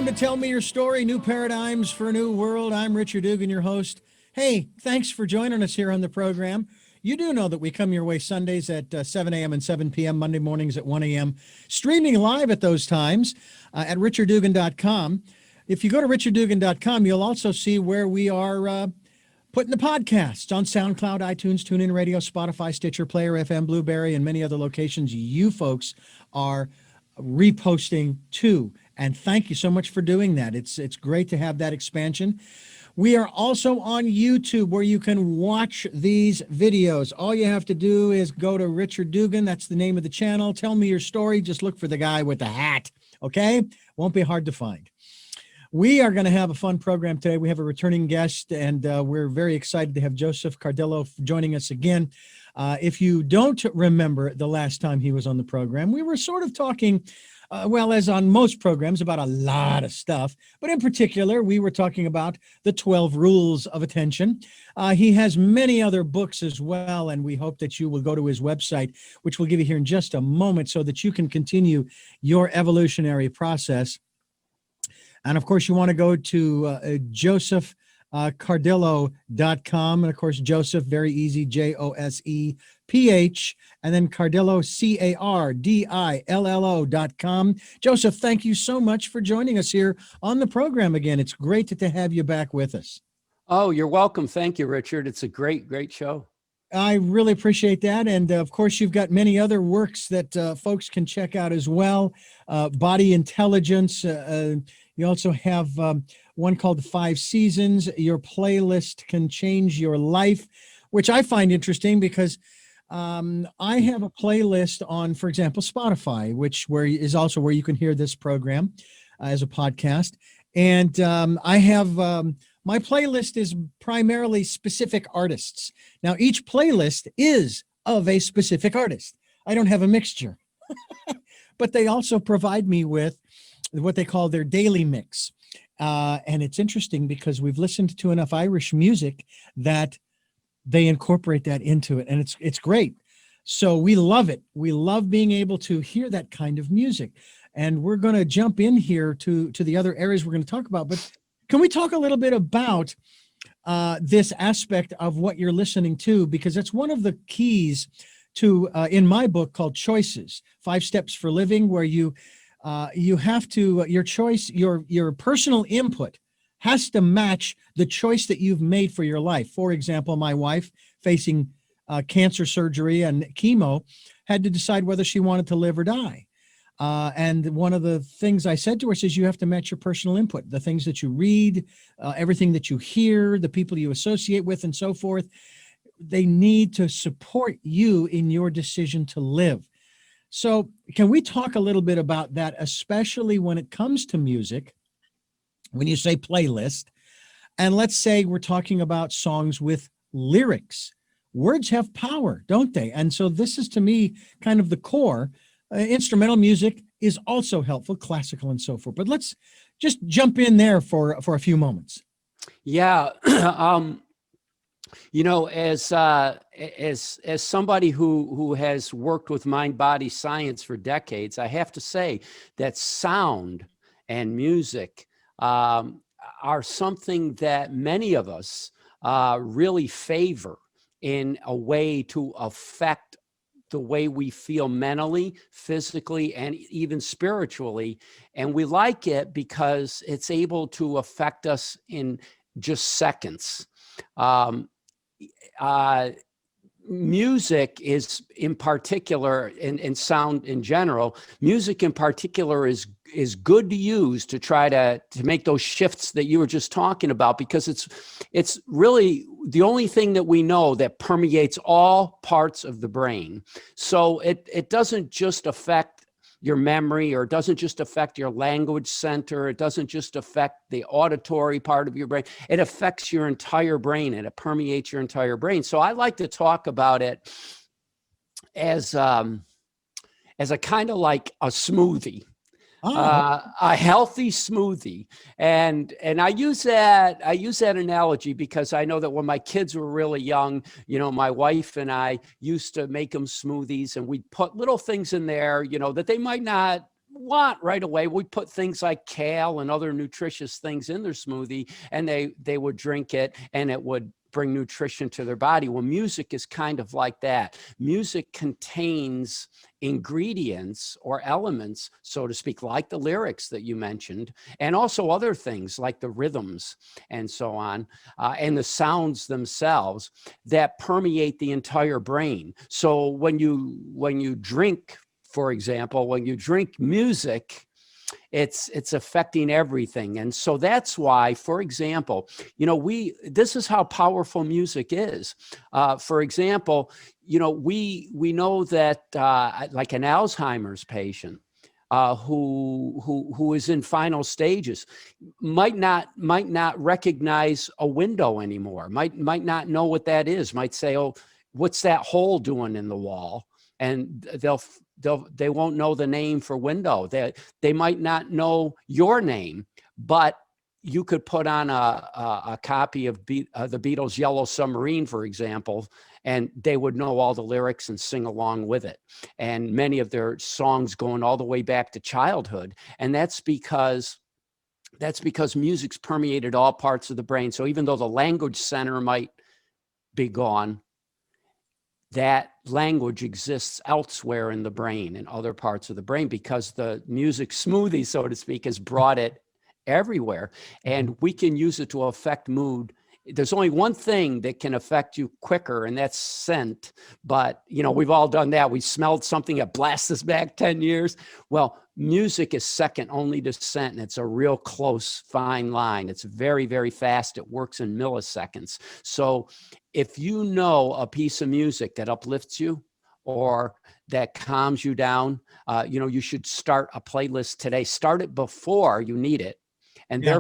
to Tell Me Your Story, New Paradigms for a New World. I'm Richard Dugan, your host. Hey, thanks for joining us here on the program. You do know that we come your way Sundays at 7 a.m. and 7 p.m., Monday mornings at 1 a.m., streaming live at those times at richarddugan.com. If you go to richarddugan.com, you'll also see where we are putting the podcasts on SoundCloud, iTunes, TuneIn Radio, Spotify, Stitcher, Player FM, Blueberry, and many other locations you folks are reposting to. And thank you so much for doing that. It's great to have that expansion. We are also on YouTube where you can watch these videos. All you have to do is go to Richard Dugan. That's the name of the channel. Tell me your story. Just look for the guy with the hat. Okay? Won't be hard to find. We are going to have a fun program today. We have a returning guest, and we're very excited to have Joseph Cardillo joining us again. If you don't remember the last time he was on the program, we were sort of talking, well, as on most programs, about a lot of stuff. But in particular, we were talking about the 12 rules of attention. He has many other books as well, and we hope that you will go to his website, which we'll give you here in just a moment, so that you can continue your evolutionary process. And of course, you want to go to josephcardillo.com. And of course, Joseph, very easy, Joseph, and then Cardillo, Cardillo.com. Joseph, thank you so much for joining us here on the program again. It's great to have you back with us. Oh, you're welcome. Thank you, Richard. It's a great, great show. I really appreciate that. And of course, you've got many other works that folks can check out as well. Body Intelligence. You also have one called 5 Seasons. Your playlist can change your life, which I find interesting because I have a playlist on, for example, Spotify, where is also where you can hear this program as a podcast. And I have my playlist is primarily specific artists. Now, each playlist is of a specific artist. I don't have a mixture, but they also provide me with what they call their daily mix. And it's interesting because we've listened to enough Irish music that they incorporate that into it. And it's great. So we love it. We love being able to hear that kind of music. And we're going to jump in here to the other areas we're going to talk about. But can we talk a little bit about this aspect of what you're listening to? Because that's one of the keys to, in my book called Choices, 5 Steps for Living, where you have to, your choice, your personal input has to match the choice that you've made for your life. For example, my wife, facing cancer surgery and chemo, had to decide whether she wanted to live or die. And one of the things I said to her is you have to match your personal input, the things that you read, everything that you hear, the people you associate with, and so forth. They need to support you in your decision to live. So can we talk a little bit about that, especially when it comes to music, when you say playlist, and let's say we're talking about songs with lyrics. Words have power, don't they? And so this is, to me, kind of the core. Instrumental music is also helpful, classical and so forth. But let's just jump in there for a few moments. Yeah. You know, as somebody who has worked with mind-body science for decades, I have to say that sound and music are something that many of us really favor in a way to affect the way we feel mentally, physically, and even spiritually. And we like it because it's able to affect us in just seconds. Music is in particular, and sound in general, music in particular is good to use to try to make those shifts that you were just talking about, because it's really the only thing that we know that permeates all parts of the brain. So it doesn't just affect your memory, or it doesn't just affect your language center. It doesn't just affect the auditory part of your brain. It affects your entire brain, and it permeates your entire brain. So I like to talk about it as a kind of like a smoothie. A healthy smoothie. And I use that analogy because I know that when my kids were really young, you know, my wife and I used to make them smoothies, and we'd put little things in there, you know, that they might not want right away. We put things like kale and other nutritious things in their smoothie, and they would drink it, and it would bring nutrition to their body. Well, music is kind of like that. Music contains ingredients or elements, so to speak, like the lyrics that you mentioned, and also other things like the rhythms and so on, and the sounds themselves that permeate the entire brain. So when you drink, for example, when you drink music, it's affecting everything. And so that's why, for example, this is how powerful music is. For example, we know that like an Alzheimer's patient who is in final stages might not recognize a window anymore, might not know what that is, might say, oh, what's that hole doing in the wall? And they won't know the name for window. They might not know your name, but you could put on a copy of the Beatles' Yellow Submarine, for example, and they would know all the lyrics and sing along with it. And many of their songs going all the way back to childhood. And that's because music's permeated all parts of the brain. So even though the language center might be gone, that language exists elsewhere in the brain, in other parts of the brain, because the music smoothie, so to speak, has brought it everywhere. And we can use it to affect mood. There's only one thing that can affect you quicker, and that's scent. But, we've all done that. We smelled something that blasts us back 10 years. Well, music is second only to scent, and it's a real close, fine line. It's very, very fast. It works in milliseconds. So if you know a piece of music that uplifts you or that calms you down, you should start a playlist today. Start it before you need it. And Yeah.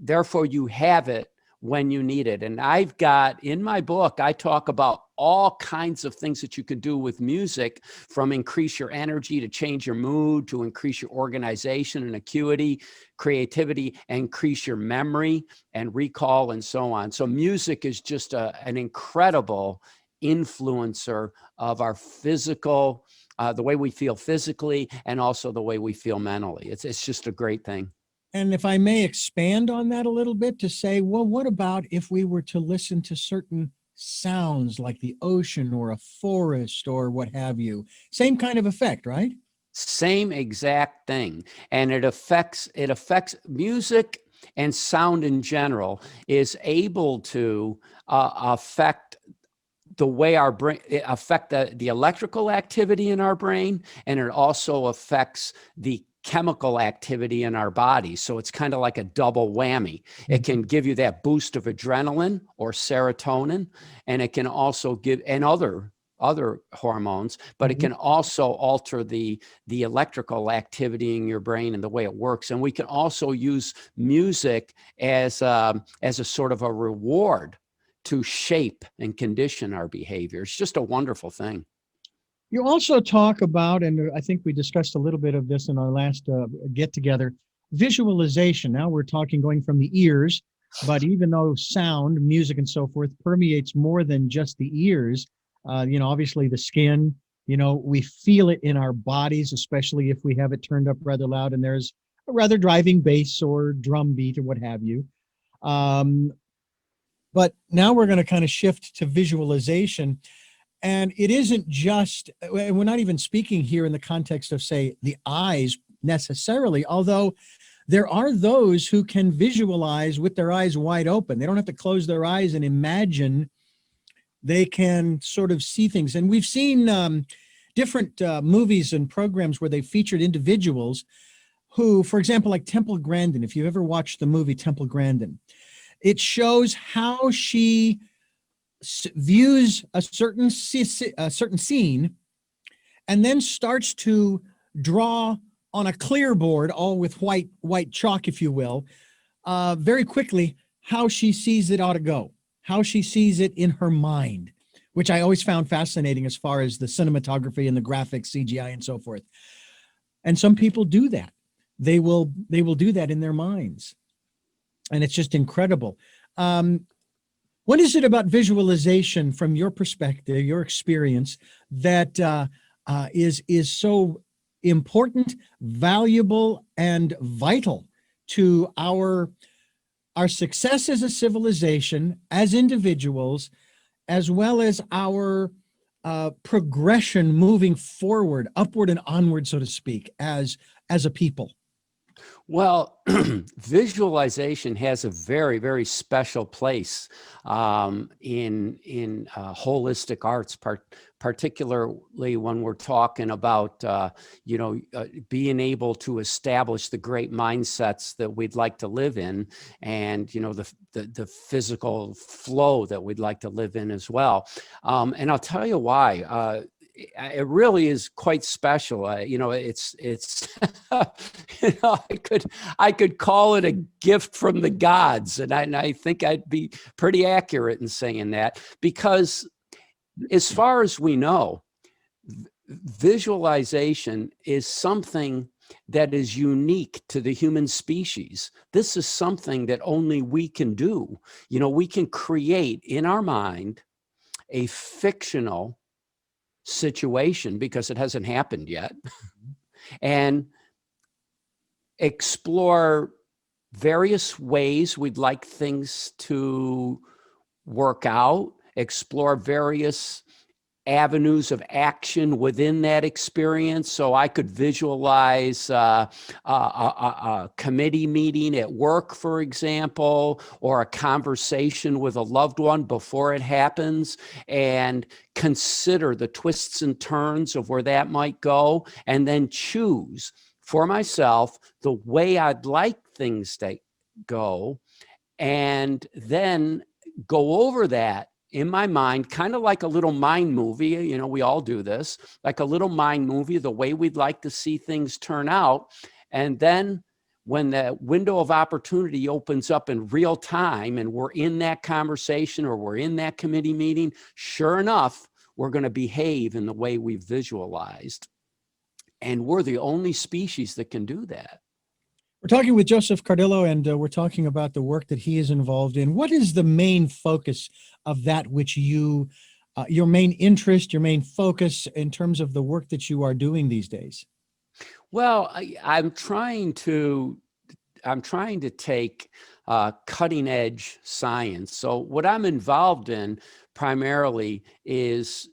therefore you have it when you need it. And I've got in my book, I talk about all kinds of things that you can do with music, from increase your energy to change your mood, to increase your organization and acuity, creativity, and increase your memory and recall, and so on. So music is just an incredible influencer of our physical, the way we feel physically, and also the way we feel mentally. It's just a great thing. And if I may expand on that a little bit to say, well, what about if we were to listen to certain sounds like the ocean or a forest or what have you? Same kind of effect, right? Same exact thing. And it affects music, and sound in general is able to affect the way our brain, affect the electrical activity in our brain, and it also affects the chemical activity in our body. So it's kind of like a double whammy. It can give you that boost of adrenaline or serotonin, and it can also give, and other hormones, but it can also alter the electrical activity in your brain and the way it works. And we can also use music as a sort of a reward to shape and condition our behavior. It's just a wonderful thing. You also talk about, and I think we discussed a little bit of this in our last get together, visualization. Now we're talking going from the ears, but even though sound, music, and so forth permeates more than just the ears, obviously the skin, we feel it in our bodies, especially if we have it turned up rather loud and there's a rather driving bass or drum beat or what have you. But now we're going to kind of shift to visualization. And it isn't just, we're not even speaking here in the context of, say, the eyes necessarily, although there are those who can visualize with their eyes wide open. They don't have to close their eyes and imagine. They can sort of see things. And we've seen different movies and programs where they featured individuals who, for example, like Temple Grandin, if you ever watched the movie Temple Grandin, it shows how she views a certain scene and then starts to draw on a clear board, all with white chalk, if you will, very quickly how she sees it ought to go, how she sees it in her mind, which I always found fascinating as far as the cinematography and the graphics, CGI, and so forth. And some people do that. They will do that in their minds. And it's just incredible. What is it about visualization from your perspective, your experience, that is so important, valuable, and vital to our success as a civilization, as individuals, as well as our progression moving forward, upward and onward, so to speak, as a people. Well, visualization has a very, very special place in holistic arts, particularly when we're talking about being able to establish the great mindsets that we'd like to live in, and the physical flow that we'd like to live in as well. And I'll tell you why. It really is quite special. It's I could call it a gift from the gods, and I think I'd be pretty accurate in saying that, because as far as we know, visualization is something that is unique to the human species. This is something that only we can do. We can create in our mind a fictional situation, because it hasn't happened yet, and explore various ways we'd like things to work out, explore various avenues of action within that experience. So I could visualize a committee meeting at work, for example, or a conversation with a loved one before it happens, and consider the twists and turns of where that might go, and then choose for myself the way I'd like things to go, and then go over that in my mind, kind of like a little mind movie. We all do this, like a little mind movie, the way we'd like to see things turn out. And then when the window of opportunity opens up in real time, and we're in that conversation or we're in that committee meeting, sure enough, we're going to behave in the way we've visualized. And we're the only species that can do that. We're talking with Joseph Cardillo, and we're talking about the work that he is involved in. What is the main focus of that which your main interest, your main focus in terms of the work that you are doing these days? Well, I'm trying to take cutting edge science. So what I'm involved in primarily is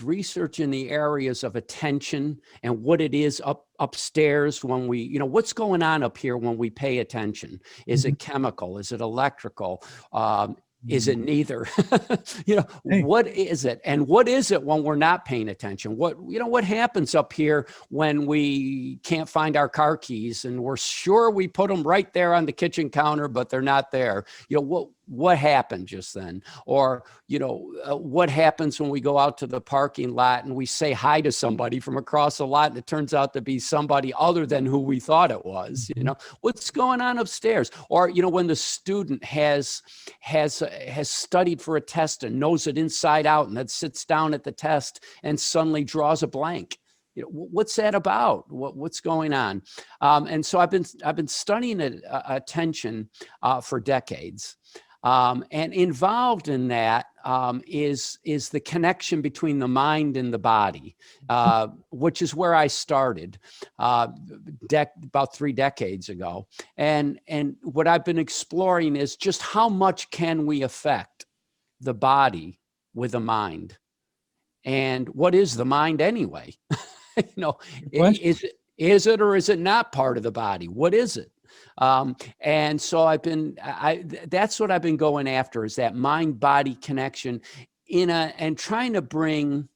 research in the areas of attention, and what it is upstairs when we, what's going on up here when we pay attention. Is it chemical? Is it electrical? Is it neither? Hey. What is it? And what is it when we're not paying attention? What happens up here when we can't find our car keys, and we're sure we put them right there on the kitchen counter, but they're not there? What happened just then? Or, what happens when we go out to the parking lot and we say hi to somebody from across the lot, and it turns out to be somebody other than who we thought it was? What's going on upstairs? Or, when the student has studied for a test and knows it inside out, and then sits down at the test and suddenly draws a blank. What's that about? What's going on? And so I've been studying attention for decades. And involved in that is the connection between the mind and the body, which is where I started about 3 decades ago. And what I've been exploring is just how much can we affect the body with the mind, and what is the mind anyway? Is it or is it not part of the body? What is it? And so that's what I've been going after, is that mind-body connection and trying to bring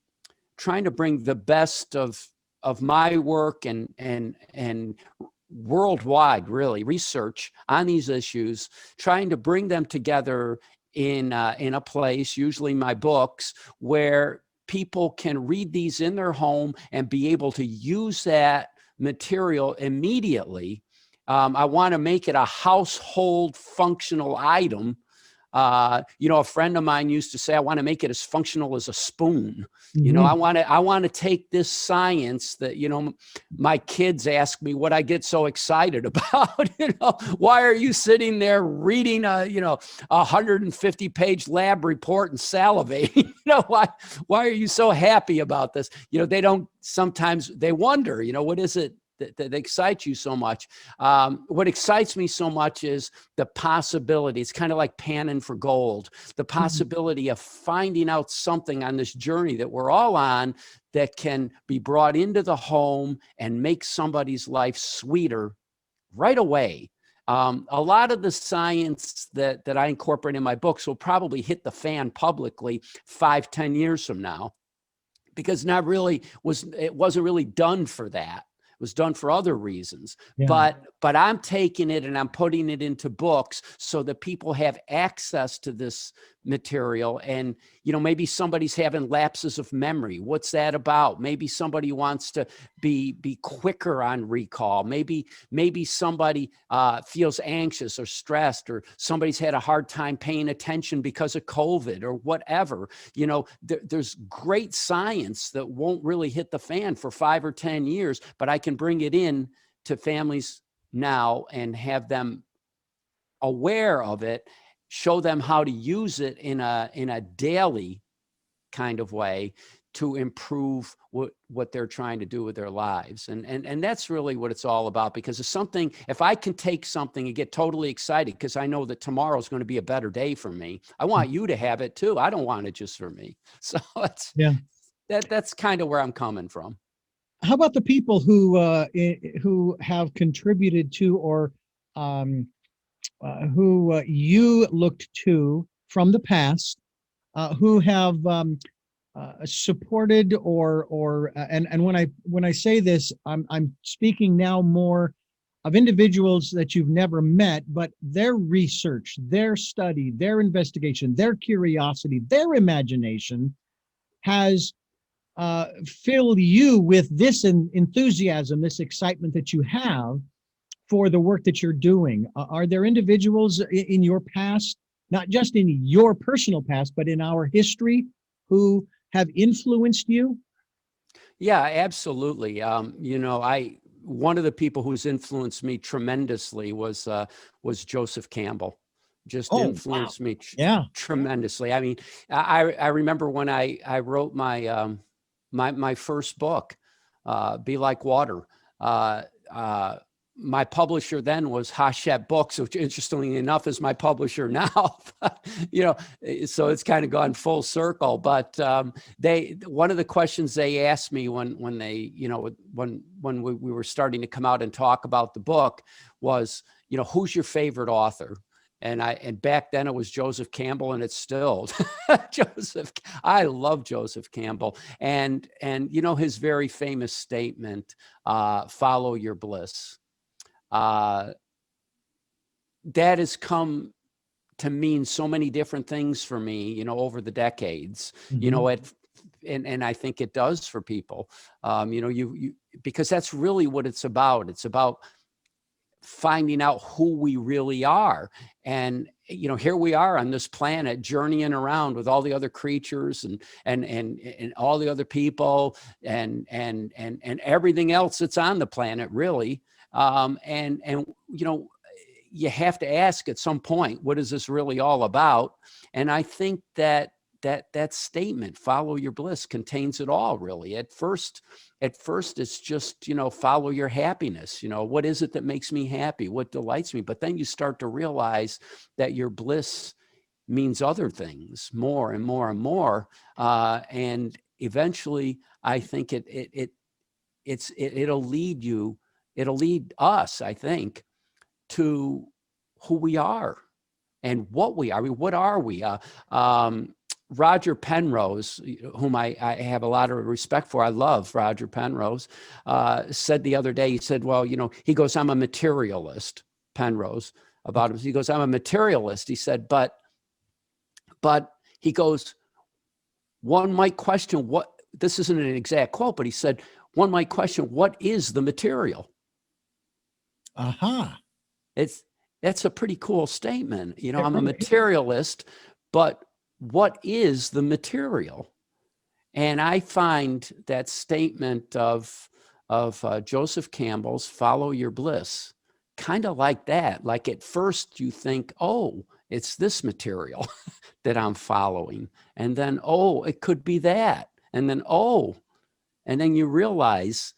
the best of my work and worldwide, really, research on these issues, trying to bring them together in a place, usually my books, where people can read these in their home and be able to use that material immediately. I want to make it a household functional item A friend of mine used to say, I want to make it as functional as a spoon. Mm-hmm. I want to take this science that, my kids ask me what I get so excited about. Why are you sitting there reading a 150-page lab report and salivating? Why are you so happy about this? Sometimes they wonder, what is it that excites you so much? What excites me so much is the possibility. It's kind of like panning for gold, the possibility of finding out something on this journey that we're all on that can be brought into the home and make somebody's life sweeter right away. A lot of the science that I incorporate in my books will probably hit the fan publicly 5-10 years from now, because it wasn't really done for that. It was done for other reasons. Yeah. But I'm taking it and I'm putting it into books so that people have access to this material. And, maybe somebody's having lapses of memory. What's that about? Maybe somebody wants to be quicker on recall. Maybe somebody feels anxious or stressed, or somebody's had a hard time paying attention because of COVID or whatever. There's great science that won't really hit the fan for 5 or 10 years, but I can bring it in to families now and have them aware of it, show them how to use it in a daily kind of way to improve what they're trying to do with their lives. And that's really what it's all about, because if I can take something and get totally excited because I know that tomorrow is going to be a better day for me, I want you to have it too. I don't want it just for me. So that's kind of where I'm coming from. How about the people who have contributed to, or who you looked to from the past, who have supported and when I say this, I'm speaking now more of individuals that you've never met, but their research, their study, their investigation, their curiosity, their imagination has filled you with this enthusiasm, this excitement that you have for the work that you're doing. Are there individuals in your past, not just in your personal past, but in our history, who have influenced you? Yeah, absolutely. One of the people who's influenced me tremendously was Joseph Campbell. Just Oh, wow. influenced me Yeah. tremendously. I mean, I remember when I wrote my first book, Be Like Water. My publisher then was Hachette Books, which interestingly enough is my publisher now. So it's kind of gone full circle. But one of the questions they asked me when we were starting to come out and talk about the book was, who's your favorite author? And back then it was Joseph Campbell, and it's still Joseph. I love Joseph Campbell, and his very famous statement, "Follow your bliss." That has come to mean so many different things for me, over the decades. Mhm. And I think it does for people. Because that's really what it's about. It's about finding out who we really are. And here we are on this planet journeying around with all the other creatures and all the other people and everything else that's on the planet, really. You have to ask at some point, what is this really all about? And I think that statement, follow your bliss, contains it all, really. At first it's just, follow your happiness. What is it that makes me happy? What delights me? But then you start to realize that your bliss means other things more and more and more. And eventually I think it'll lead us, I think, to who we are and what we are. I mean, what are we? Roger Penrose, whom I have a lot of respect for, I love Roger Penrose, said the other day, he said, well, he goes, I'm a materialist, Penrose, about him. He goes, I'm a materialist. He said, but he goes, one might question this isn't an exact quote, but he said, one might question, what is the material? Aha. that's a pretty cool statement. You know, It I'm a really is. materialist, but what is the material? And I find that statement of Joseph Campbell's "Follow Your Bliss" kind of like that. Like at first you think, oh, it's this material that I'm following, and then oh, it could be that, and then oh, and then you realize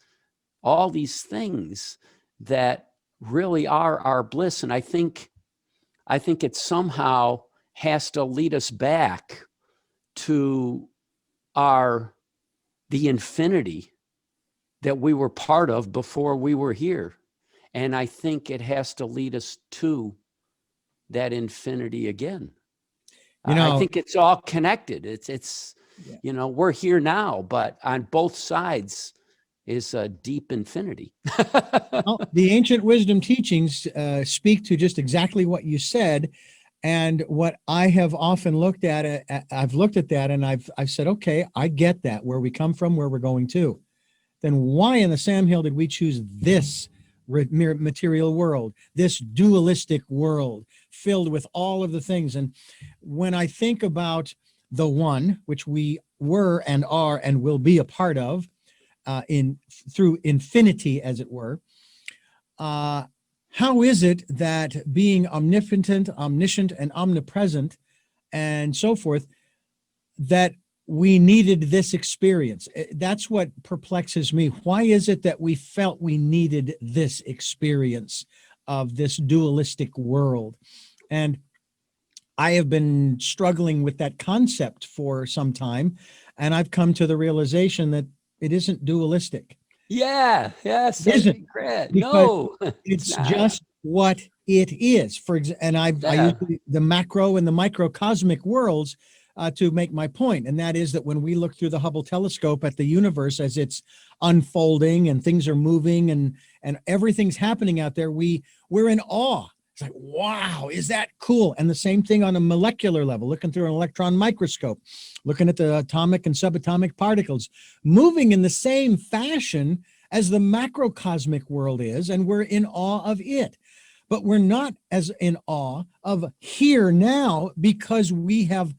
all these things that really are our bliss. And I think it somehow has to lead us back to our the infinity that we were part of before we were here. And I think it has to lead us to that infinity again. You I know, think it's all connected. It's yeah. we're here now, but on both sides is a deep infinity. Well, the ancient wisdom teachings speak to just exactly what you said. And what I have often looked at, I've looked at that and I've said, okay, I get that, where we come from, where we're going to. Then why in the Sam Hill did we choose this material world, this dualistic world filled with all of the things? And when I think about the one, which we were and are and will be a part of in through infinity, as it were, uh, how is it that being omnipotent, omniscient, and omnipresent, and so forth, that we needed this experience? That's what perplexes me. Why is it that we felt we needed this experience of this dualistic world? And I have been struggling with that concept for some time, and I've come to the realization that it isn't dualistic. Yeah, It isn't, great. because No, it's it's not. just what it is. For example, and I use Yeah, the macro and the microcosmic worlds to make my point, and that is that when we look through the Hubble telescope at the universe as it's unfolding and things are moving and everything's happening out there, we're in awe. It's like, wow, is that cool? And the same thing on a molecular level, looking through an electron microscope, looking at the atomic and subatomic particles moving in the same fashion as the macrocosmic world is, and we're in awe of it. But we're not as in awe of here now, because we have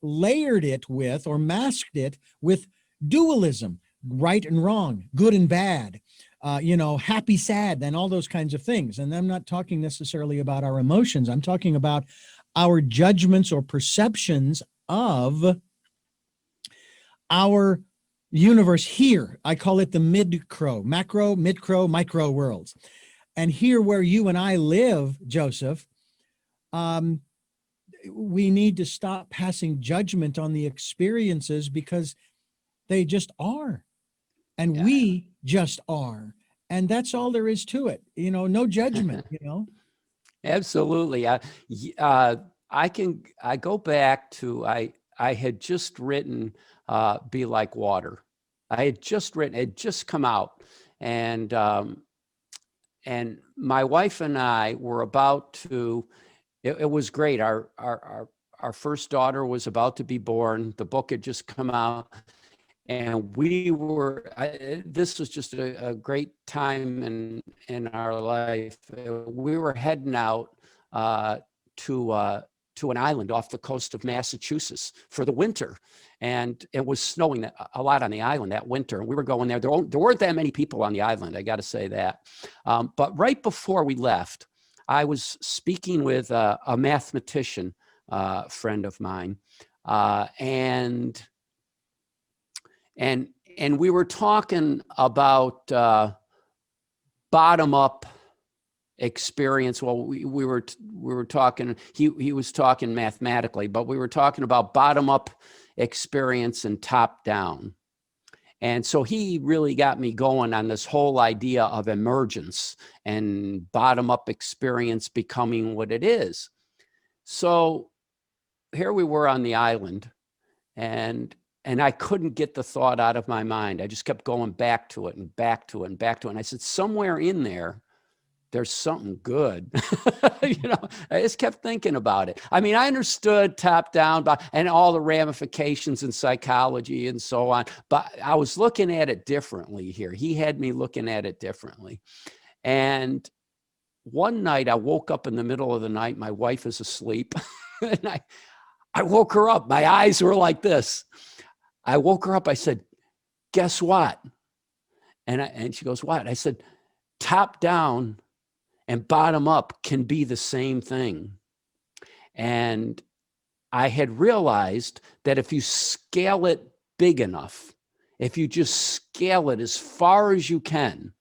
layered it with, or masked it with, dualism, right and wrong, good and bad, happy, sad, and all those kinds of things. And I'm not talking necessarily about our emotions. I'm talking about our judgments or perceptions of our universe here. I call it the macro, micro worlds. And here where you and I live, Joseph, um, we need to stop passing judgment on the experiences, because they just are. And yeah. we just are. And that's all there is to it. No judgment. Absolutely. I go back to, I had just written Be Like Water. I had just written, it had just come out. And my wife and I were about to, it was great. Our first daughter was about to be born. The book had just come out. And this was just a great time in our life. We were heading out to an island off the coast of Massachusetts for the winter. And it was snowing a lot on the island that winter. And we were going there. There weren't that many people on the island, I got to say that. But right before we left, I was speaking with a mathematician friend of mine. And we were talking about bottom up experience. Well, we were talking, he was talking mathematically, but we were talking about bottom up experience and top down. And so he really got me going on this whole idea of emergence and bottom up experience becoming what it is. So here we were on the island, and I couldn't get the thought out of my mind. I just kept going back to it and back to it and back to it. And I said, somewhere in there's something good. I just kept thinking about it. I mean, I understood top down and all the ramifications in psychology and so on, but I was looking at it differently here. He had me looking at it differently. And one night I woke up in the middle of the night. My wife is asleep. And I woke her up. My eyes were like this. I woke her up. I said, guess what? And she goes, what? I said, top down and bottom up can be the same thing. And I had realized that if you scale it big enough, if you just scale it as far as you can,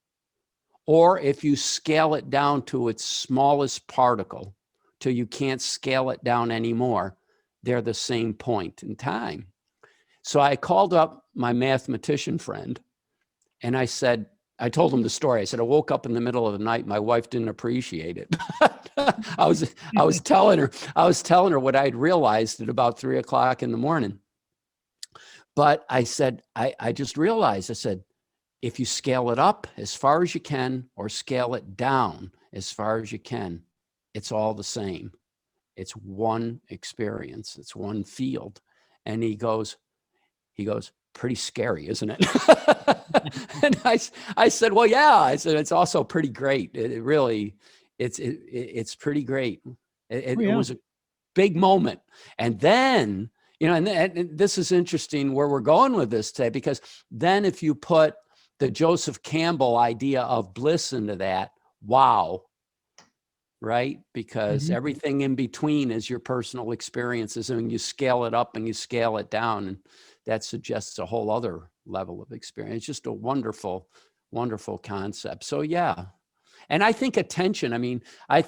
or if you scale it down to its smallest particle till you can't scale it down anymore, they're the same point in time. So I called up my mathematician friend and I said, I told him the story. I said, I woke up in the middle of the night. My wife didn't appreciate it. I was telling her what I'd realized at about 3 o'clock in the morning. But I said, I just realized, I said, if you scale it up as far as you can or scale it down as far as you can, it's all the same. It's one experience. It's one field. And he goes, pretty scary, isn't it? And I said, well, yeah. I said, it's also pretty great. It really, it's pretty great. It was a big moment. And then, and this is interesting where we're going with this today, because then if you put the Joseph Campbell idea of bliss into that, wow, right? Because everything in between is your personal experiences, and you scale it up and you scale it down, and that suggests a whole other level of experience. It's just a wonderful, wonderful concept. So yeah. And I think attention, I mean, I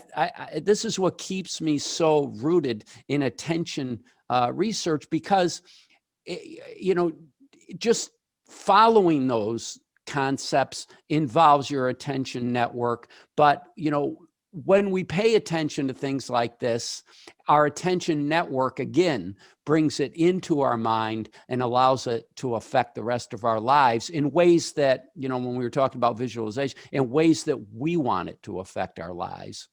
this is what keeps me so rooted in attention research, because, just following those concepts involves your attention network. But, when we pay attention to things like this, our attention network, again, brings it into our mind and allows it to affect the rest of our lives in ways that, when we were talking about visualization, in ways that we want it to affect our lives.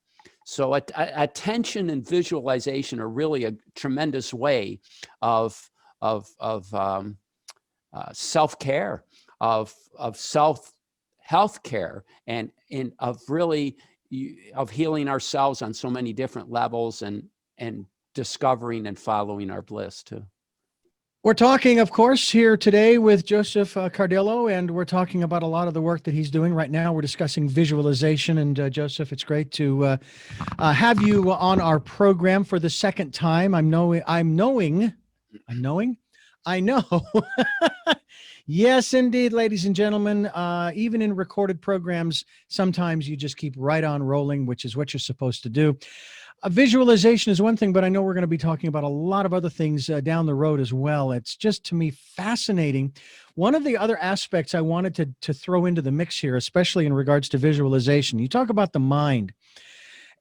So attention and visualization are really a tremendous way of self-care, of self-health care, and of healing ourselves on so many different levels, and discovering and following our bliss too. We're talking, of course, here today with Joseph Cardillo, and we're talking about a lot of the work that he's doing right now. We're discussing visualization, and Joseph, it's great to have you on our program for the second time. I know. Yes, indeed, ladies and gentlemen. Even in recorded programs, sometimes you just keep right on rolling, which is what you're supposed to do. Visualization is one thing, but I know we're going to be talking about a lot of other things down the road as well. It's just, to me, fascinating. One of the other aspects I wanted to throw into the mix here, especially in regards to visualization, you talk about the mind.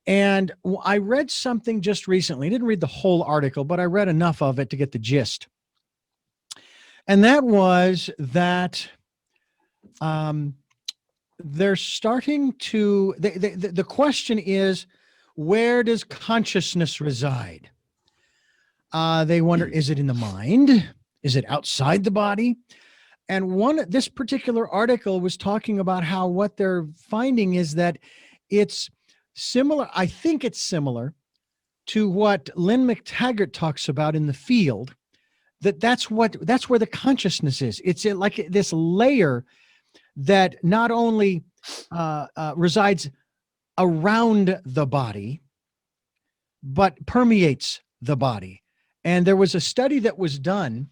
And I read something just recently. I didn't read the whole article, but I read enough of it to get the gist. And that was that they're starting to, the question is, where does consciousness reside? They wonder, is it in the mind? Is it outside the body? And this particular article was talking about how what they're finding is that it's similar. I think it's similar to what Lynn McTaggart talks about in The Field. That's where the consciousness is. It's like this layer that not only resides around the body, but permeates the body. And there was a study that was done,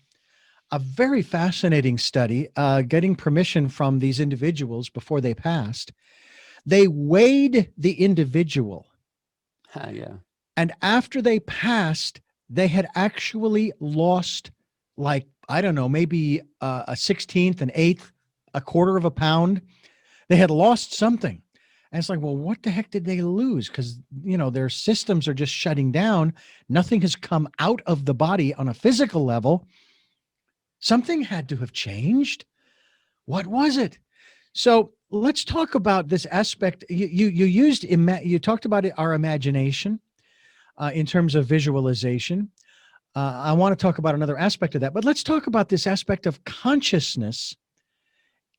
a very fascinating study, getting permission from these individuals before they passed. They weighed the individual. Yeah. And after they passed, they had actually lost, like, I don't know, maybe a 16th, an eighth, a quarter of a pound. They had lost something. And it's like, well, what the heck did they lose? Because, their systems are just shutting down. Nothing has come out of the body on a physical level. Something had to have changed. What was it? So let's talk about this aspect. You talked about our imagination in terms of visualization. I want to talk about another aspect of that, but let's talk about this aspect of consciousness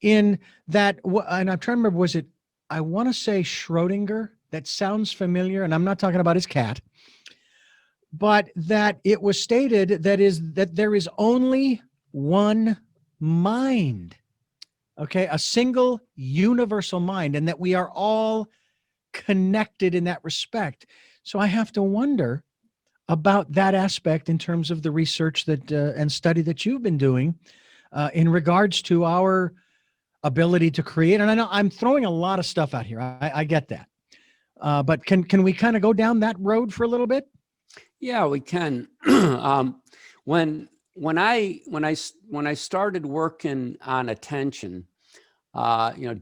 in that. And I'm trying to remember, was it, I want to say Schrodinger, that sounds familiar, and I'm not talking about his cat, but that it was stated that there is only one mind. Okay, a single universal mind, and that we are all connected in that respect. So I have to wonder about that aspect in terms of the research that and study that you've been doing in regards to our ability to create. And I know I'm throwing a lot of stuff out here. I get that, but can we kind of go down that road for a little bit? Yeah, we can. When I started working on attention,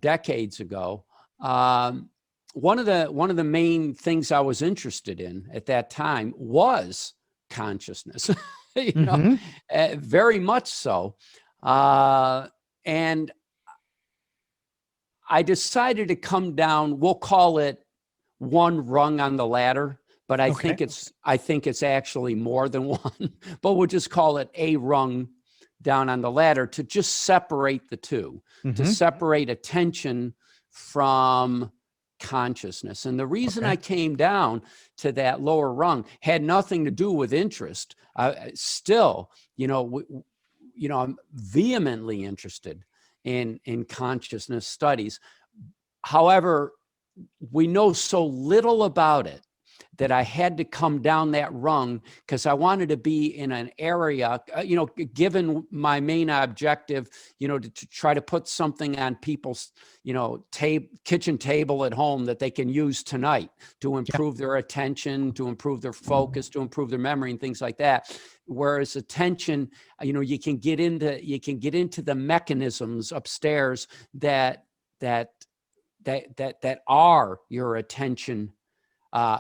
decades ago, one of the main things I was interested in at that time was consciousness. Mm-hmm. Very much so, and I decided to come down. We'll call it one rung on the ladder, but I Okay. think it's actually more than one. But we'll just call it a rung down on the ladder to just separate the two, to Mm-hmm. separate attention from consciousness. And the reason Okay. I came down to that lower rung had nothing to do with interest. Still, I'm vehemently interested in consciousness studies. However, we know so little about it that I had to come down that rung because I wanted to be in an area, given my main objective, to try to put something on people's, kitchen table at home that they can use tonight to Yeah. improve their attention, to improve their focus, to improve their memory and things like that. Whereas attention, you can get into the mechanisms upstairs that are your attention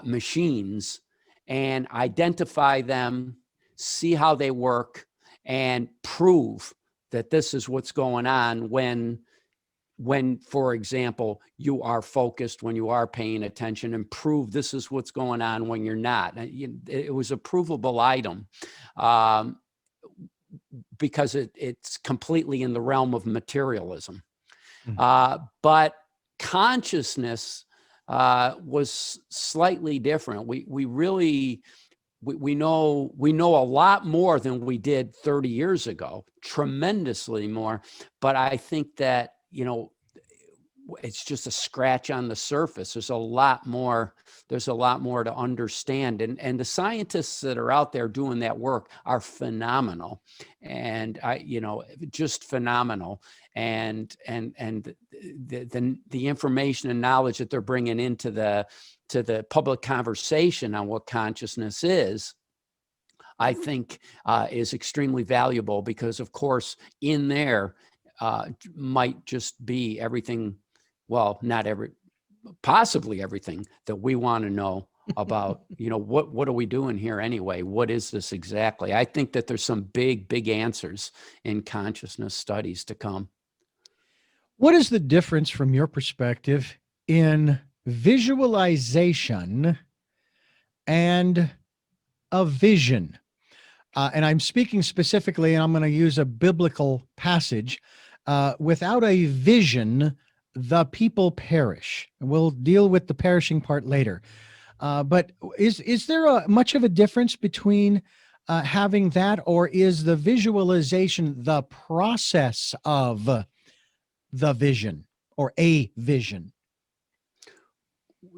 machines, and identify them, see how they work, and prove that this is what's going on when, for example, you are focused, when you are paying attention, and prove this is what's going on when you're not. It was a provable item, because it's completely in the realm of materialism. But consciousness was slightly different. We really know a lot more than we did 30 years ago, tremendously more. But I think that it's just a scratch on the surface. There's a lot more to understand, and the scientists that are out there doing that work are phenomenal, and just phenomenal. And the information and knowledge that they're bringing into the public conversation on what consciousness is, I think is extremely valuable, because of course in there might just be everything, well, possibly everything that we want to know about, what are we doing here anyway? What is this exactly? I think that there's some big answers in consciousness studies to come. What is the difference from your perspective in visualization and a vision? And I'm speaking specifically, and I'm going to use a biblical passage. Without a vision, the people perish. And we'll deal with the perishing part later. But is there much of a difference between having that, or is the visualization the process of the vision or a vision?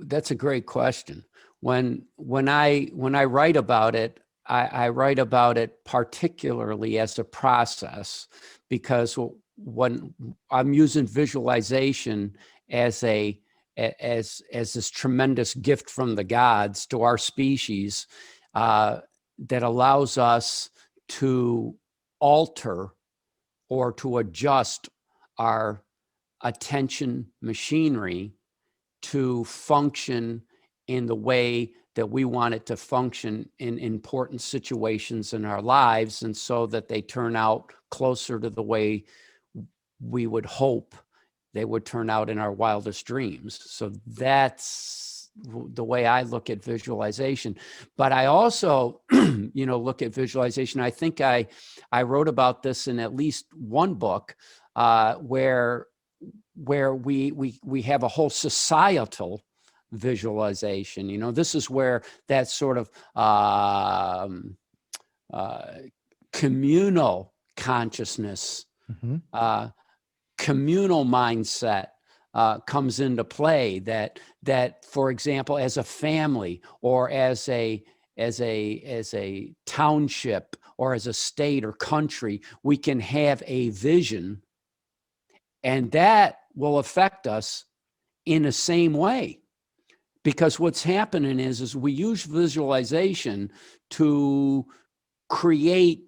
That's a great question. When I write about it, I write about it particularly as a process, because when I'm using visualization as this tremendous gift from the gods to our species, that allows us to alter or to adjust our attention machinery to function in the way that we want it to function in important situations in our lives, and so that they turn out closer to the way we would hope they would turn out in our wildest dreams. So that's the way I look at visualization. But I also, look at visualization. I think I wrote about this in at least one book, where we have a whole societal visualization. This is where that sort of communal consciousness, communal mindset comes into play. That, for example, as a family or as a township or as a state or country, we can have a vision, and that will affect us in the same way. Because what's happening is we use visualization to create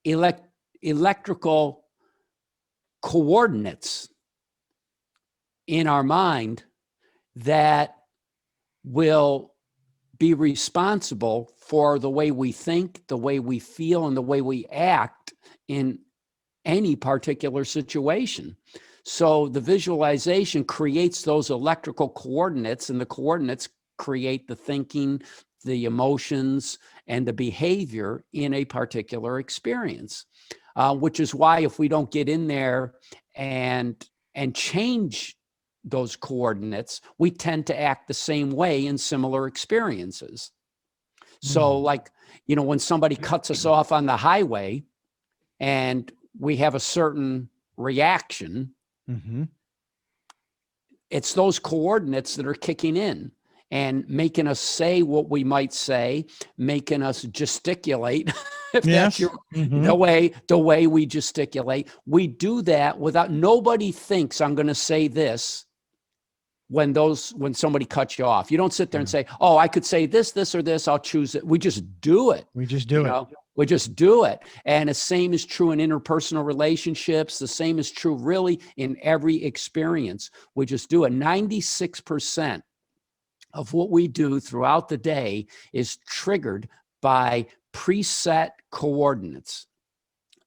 electrical coordinates in our mind that will be responsible for the way we think, the way we feel, and the way we act in any particular situation. So the visualization creates those electrical coordinates, and the coordinates create the thinking, the emotions, and the behavior in a particular experience, which is why if we don't get in there and change those coordinates, we tend to act the same way in similar experiences. So like, when somebody cuts us off on the highway and we have a certain reaction, it's those coordinates that are kicking in and making us say what we might say, making us gesticulate. If that's the way we gesticulate, we do that without, nobody thinks I'm going to say this when somebody cuts you off. You don't sit there and say, oh, I could say this, or this, I'll choose it. We just do it. We just do it. We just do it. And the same is true in interpersonal relationships. The same is true really in every experience. We just do it. 96% of what we do throughout the day is triggered by preset coordinates.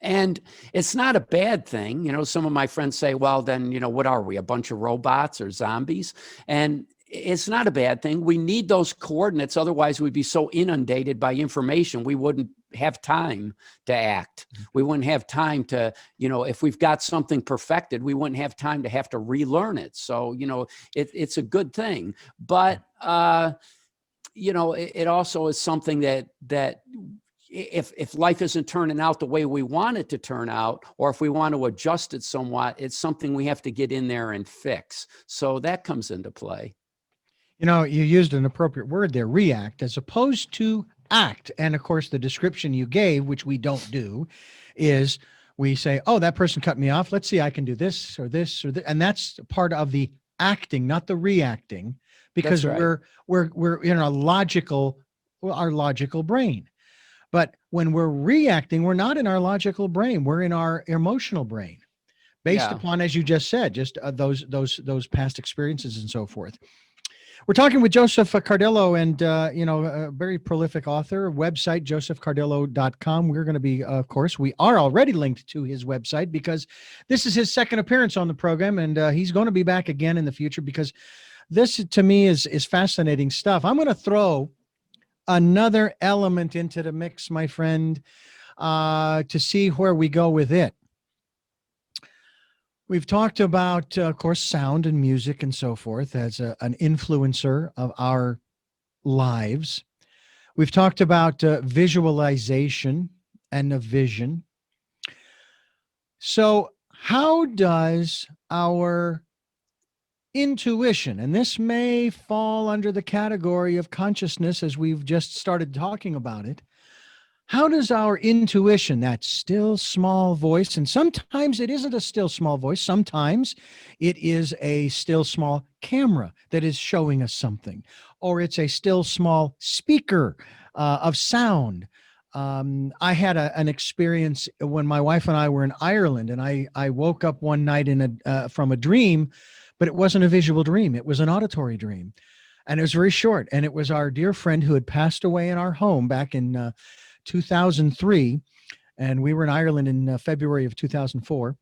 And it's not a bad thing. Some of my friends say, well, then, what are we, a bunch of robots or zombies? And it's not a bad thing. We need those coordinates. Otherwise, we'd be so inundated by information, we wouldn't have time to act. We wouldn't have time to, if we've got something perfected, we wouldn't have time to have to relearn it. So, it's a good thing. But, it also is something that if life isn't turning out the way we want it to turn out, or if we want to adjust it somewhat, it's something we have to get in there and fix. So that comes into play. You used an appropriate word there, react, as opposed to act. And of course, the description you gave, which we don't do, is we say, oh, that person cut me off. Let's see, I can do this or this or that. And that's part of the acting, not the reacting, because we're in our logical brain. But when we're reacting, we're not in our logical brain. We're in our emotional brain, based upon, as you just said, just those past experiences and so forth. We're talking with Joseph Cardillo, and a very prolific author. Website josephcardillo.com. We're going to be, of course, we are already linked to his website because this is his second appearance on the program, and he's going to be back again in the future because this, to me, is fascinating stuff. I'm going to throw another element into the mix, my friend, to see where we go with it. We've talked about, of course, sound and music and so forth as an influencer of our lives. We've talked about visualization and a vision. So how does our intuition, and this may fall under the category of consciousness as we've just started talking about it, how does our intuition, that still small voice, and sometimes it isn't a still small voice, sometimes it is a still small camera that is showing us something, or it's a still small speaker of sound. I had an experience when my wife and I were in Ireland, and I woke up one night from a dream, but it wasn't a visual dream. It was an auditory dream, and it was very short. And it was our dear friend who had passed away in our home back in 2003, and we were in Ireland in February of 2004.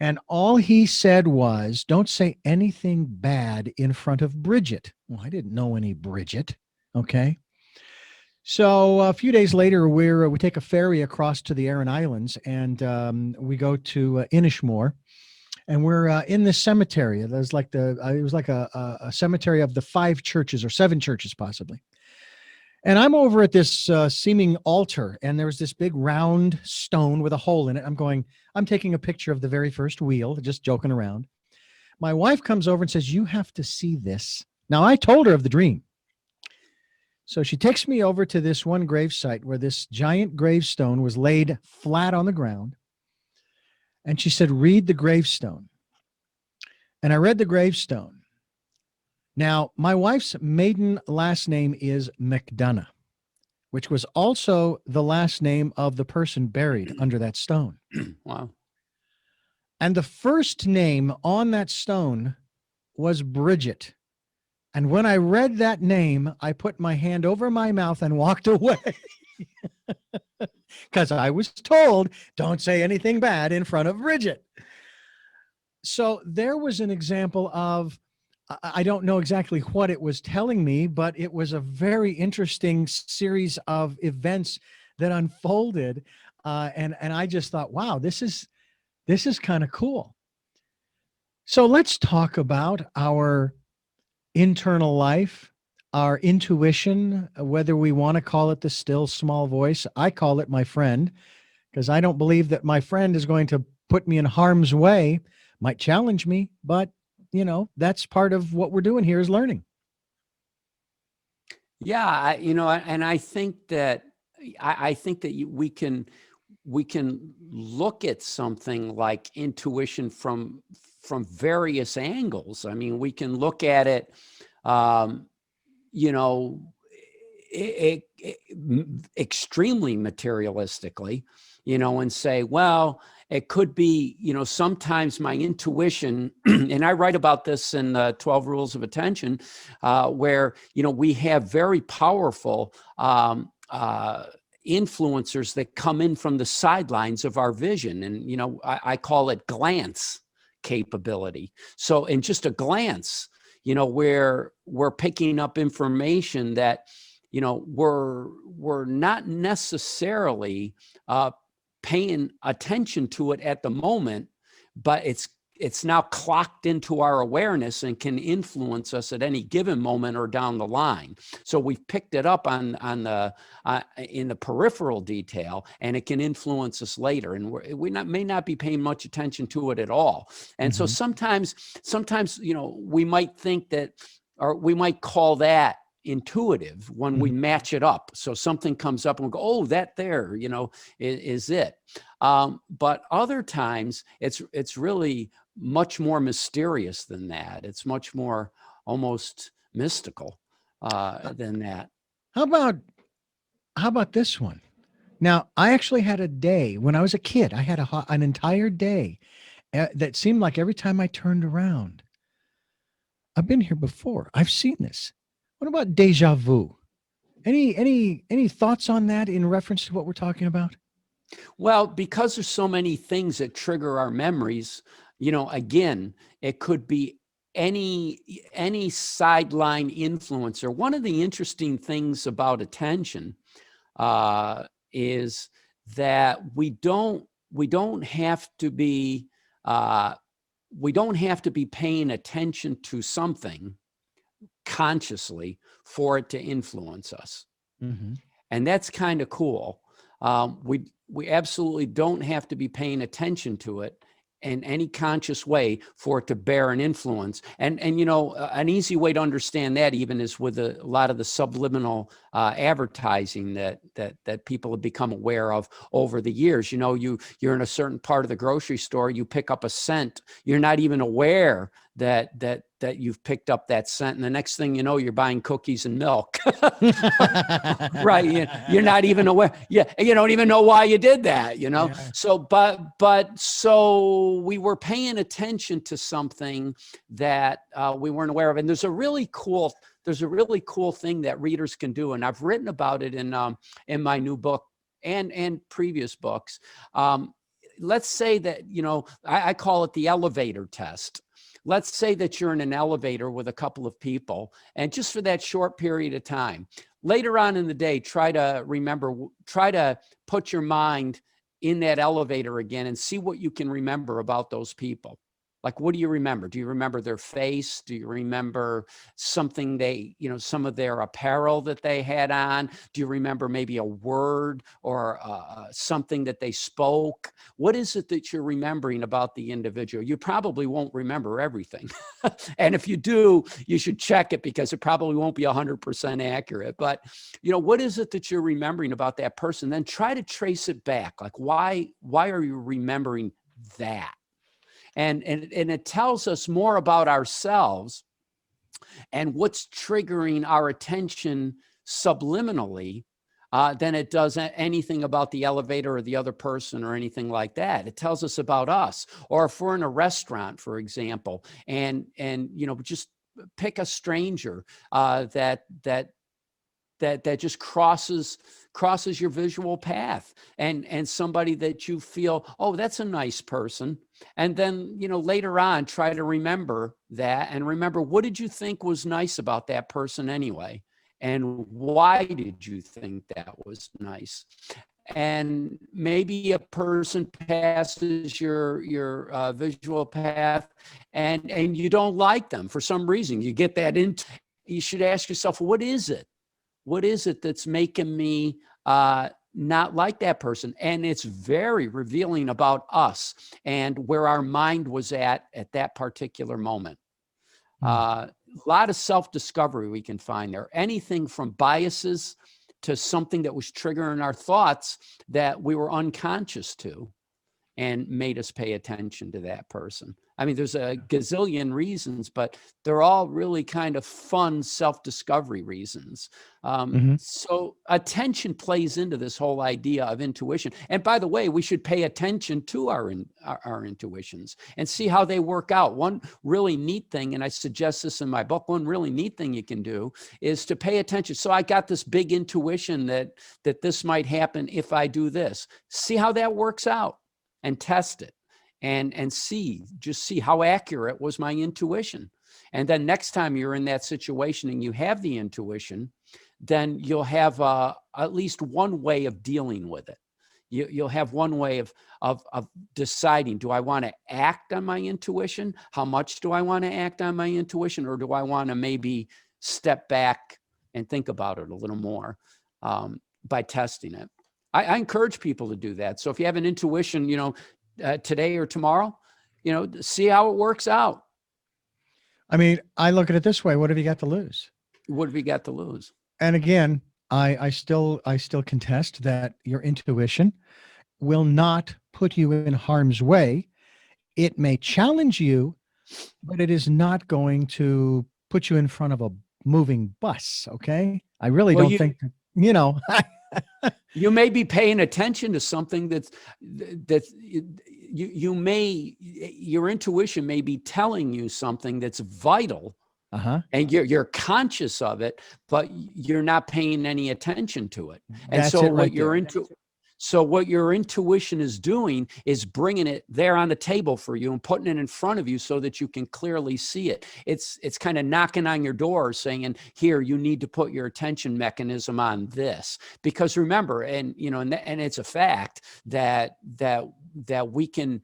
And all he said was, don't say anything bad in front of Bridget. Well, I didn't know any Bridget. Okay. So a few days later, we take a ferry across to the Aran Islands, and we go to Inishmore. and we're in the cemetery. There's like it was like a cemetery of the 5 churches or 7 churches possibly. And I'm over at this seeming altar, and there was this big round stone with a hole in it. I'm taking a picture of the very first wheel, just joking around. My wife comes over and says, "You have to see this." Now, I told her of the dream. So she takes me over to this one grave site where this giant gravestone was laid flat on the ground. And she said, "Read the gravestone." And I read the gravestone. Now, my wife's maiden last name is McDonough, which was also the last name of the person buried under that stone. Wow. And the first name on that stone was Bridget. And when I read that name, I put my hand over my mouth and walked away because I was told, don't say anything bad in front of Bridget. So there was an example of, I don't know exactly what it was telling me, but it was a very interesting series of events that unfolded. And I just thought, wow, this is kind of cool. So let's talk about our internal life, our intuition, whether we want to call it the still small voice. I call it my friend because I don't believe that my friend is going to put me in harm's way, might challenge me, but that's part of what we're doing here is learning. Yeah, and I think that we can look at something like intuition from various angles. I mean, we can look at it, you know, extremely materialistically, and say, well, it could be, sometimes my intuition, and I write about this in the 12 Rules of Attention, where, we have very powerful influencers that come in from the sidelines of our vision. And, I call it glance capability. So in just a glance, where we're picking up information that, we're not necessarily paying attention to it at the moment, but it's now clocked into our awareness and can influence us at any given moment or down the line. So we've picked it up on the in the peripheral detail, and it can influence us later. And we may not be paying much attention to it at all. And so sometimes, we might think that, or we might call that intuitive when we match it up. So something comes up and we go, oh, that there, is it. But other times it's really much more mysterious than that. It's much more almost mystical than that. How about this one? Now, I actually had a day when I was a kid. I had an entire day that seemed like every time I turned around, I've been here before. I've seen this. What about deja vu? Any thoughts on that in reference to what we're talking about? Well, because there's so many things that trigger our memories, again, it could be any sideline influencer. One of the interesting things about attention is that we don't have to be paying attention to something consciously for it to influence us. Mm-hmm. And that's kind of cool. We absolutely don't have to be paying attention to it in any conscious way for it to bear an influence. And an easy way to understand that even is with a lot of the subliminal advertising that people have become aware of over the years. You're in a certain part of the grocery store, you pick up a scent, you're not even aware that you've picked up that scent, and the next thing you know, you're buying cookies and milk. Right? You're not even aware. Yeah, you don't even know why you did that. Yeah. So we were paying attention to something that we weren't aware of, and there's a really cool thing that readers can do, and I've written about it in my new book and previous books. Let's say that I call it the elevator test. Let's say that you're in an elevator with a couple of people, and just for that short period of time, later on in the day, try to put your mind in that elevator again and see what you can remember about those people. Like, what do you remember? Do you remember their face? Do you remember something some of their apparel that they had on? Do you remember maybe a word or something that they spoke? What is it that you're remembering about the individual? You probably won't remember everything. And if you do, you should check it, because it probably won't be 100% accurate. But, what is it that you're remembering about that person? Then try to trace it back. Like, why are you remembering that? And it tells us more about ourselves and what's triggering our attention subliminally than it does anything about the elevator or the other person or anything like that. It tells us about us. Or if we're in a restaurant, for example, and just pick a stranger that just crosses your visual path, and somebody that you feel, oh, that's a nice person. And then, later on, try to remember that, and remember, what did you think was nice about that person anyway? And why did you think that was nice? And maybe a person passes your visual path, and you don't like them for some reason. You get that you should ask yourself, what is it? What is it that's making me not like that person? And it's very revealing about us and where our mind was at that particular moment. A lot of self-discovery we can find there. Anything from biases to something that was triggering our thoughts that we were unconscious to, and made us pay attention to that person. I mean, there's a gazillion reasons, but they're all really kind of fun self-discovery reasons. So attention plays into this whole idea of intuition. And by the way, we should pay attention to our intuitions and see how they work out. One really neat thing, and I suggest this in my book, one really neat thing you can do is to pay attention. So I got this big intuition that this might happen if I do this. See how that works out. And test it and see how accurate was my intuition. And then next time you're in that situation and you have the intuition, then you'll have at least one way of dealing with it. You'll have one way of deciding, do I want to act on my intuition? How much do I want to act on my intuition? Or do I want to maybe step back and think about it a little more by testing it? I encourage people to do that. So if you have an intuition, today or tomorrow, see how it works out. I mean, I look at it this way. What have you got to lose? What have you got to lose? And again, I still contest that your intuition will not put you in harm's way. It may challenge you, but it is not going to put you in front of a moving bus. Okay. I really don't think, you may be paying attention to something that your intuition may be telling you something that's vital, and you're conscious of it, but you're not paying any attention to it. And That's so it right there. So what your intuition is doing is bringing it there on the table for you and putting it in front of you so that you can clearly see it. It's kind of knocking on your door saying, here, you need to put your attention mechanism on this. Because remember, and it's a fact that we can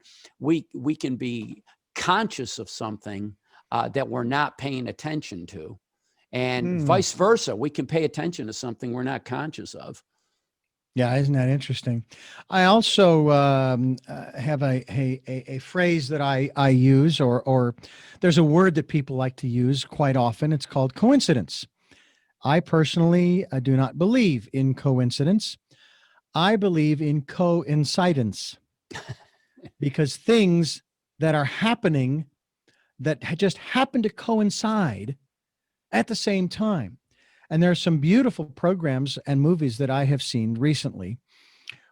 be conscious of something that we're not paying attention to. And vice versa, we can pay attention to something we're not conscious of. Yeah, isn't that interesting? I also have a phrase that I use, or there's a word that people like to use quite often. It's called coincidence. I personally do not believe in coincidence. I believe in coincidence, because things that are happening that just happen to coincide at the same time. And there are some beautiful programs and movies that I have seen recently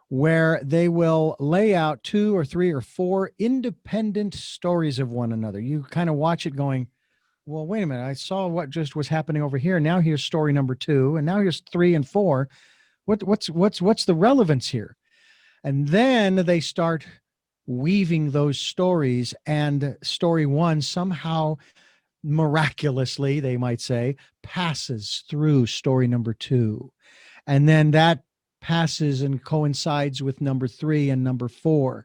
where they will lay out 2 or 3 or 4 independent stories of one another. You kind of watch it going, well, wait a minute, I saw what just was happening over here. Now here's story number 2, and now here's 3 and 4. What's the relevance here? And then they start weaving those stories, and story 1 somehow miraculously, they might say, passes through story number 2. And then that passes and coincides with number 3 and number 4.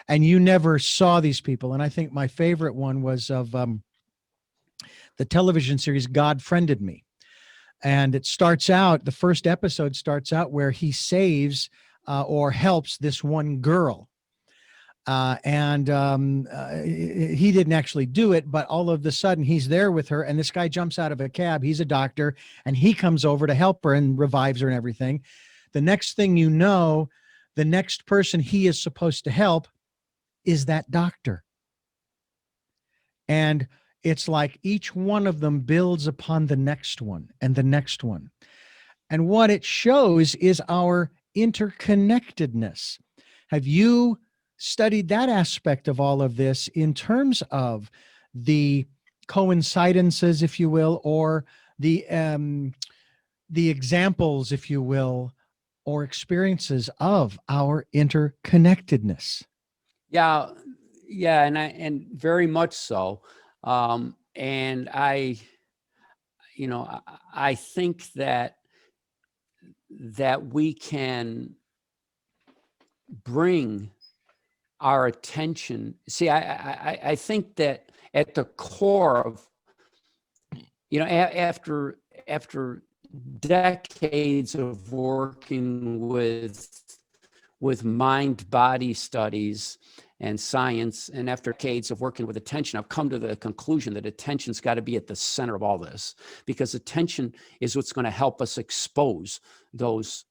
and you never saw these people. And I think my favorite one was of the television series God Friended Me. And it starts out, the first episode starts out where he saves or helps this one girl. He didn't actually do it, but all of a sudden he's there with her, and this guy jumps out of a cab. He's a doctor, and he comes over to help her and revives her and everything. The next thing you know, the next person he is supposed to help is that doctor. And it's like each one of them builds upon the next one and the next one. And what it shows is our interconnectedness. Have you studied that aspect of all of this in terms of the coincidences, if you will, or the examples, if you will, or experiences of our interconnectedness? Yeah, yeah, and very much so. And I think that we can bring our attention. See, I think that at the core of, after decades of working with mind-body studies and science, and after decades of working with attention, I've come to the conclusion that attention's got to be at the center of all this, because attention is what's going to help us expose those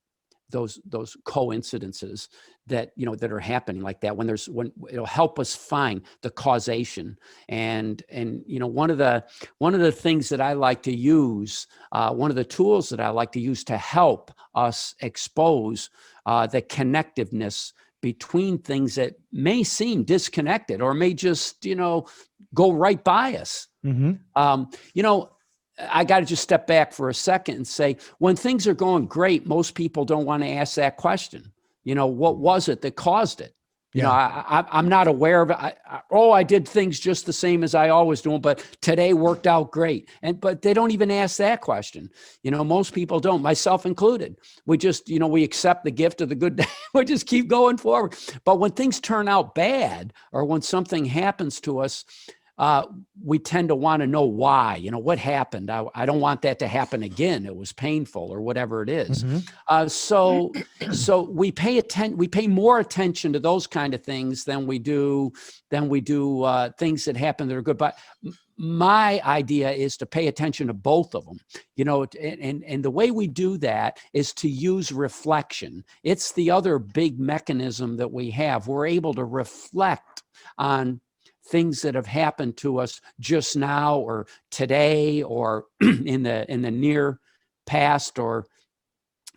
coincidences that are happening like that, when it'll help us find the causation. And one of the things that I like to use, one of the tools that I like to use to help us expose the connectiveness between things that may seem disconnected or may just go right by us. I got to just step back for a second and say, when things are going great, most people don't want to ask that question. What was it that caused it? I'm not aware of it. I did things just the same as I always do, but today worked out great. But they don't even ask that question. Most people don't, myself included. We just, we accept the gift of the good day. We just keep going forward. But when things turn out bad, or when something happens to us, we tend to want to know why, what happened. I don't want that to happen again. It was painful, or whatever it is. So we pay more attention to those kind of things than we do things that happen that are good. But my idea is to pay attention to both of them, and the way we do that is to use reflection. It's the other big mechanism that we have. We're able to reflect on things that have happened to us just now, or today, or in the near past, or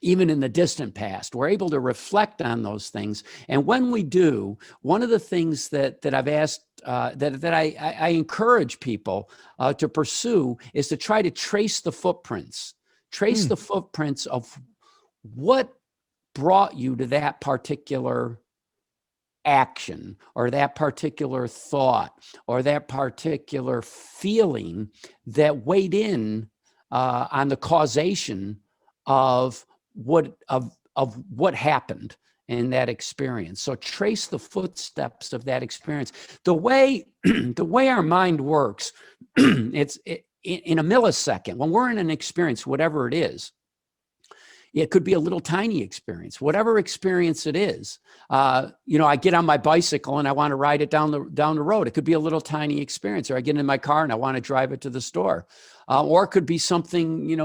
even in the distant past. We're able to reflect on those things. And when we do, one of the things that I've asked, that I encourage people to pursue, is to try to trace the footprints. The footprints of what brought you to that particular action, or that particular thought, or that particular feeling that weighed in on the causation of what happened in that experience. So trace the footsteps of that experience. The way our mind works, it's in a millisecond. When we're in an experience, whatever it is, it could be a little tiny experience, whatever experience it is. I get on my bicycle and I want to ride it down the road. It could be a little tiny experience. Or I get in my car and I want to drive it to the store. Or it could be something,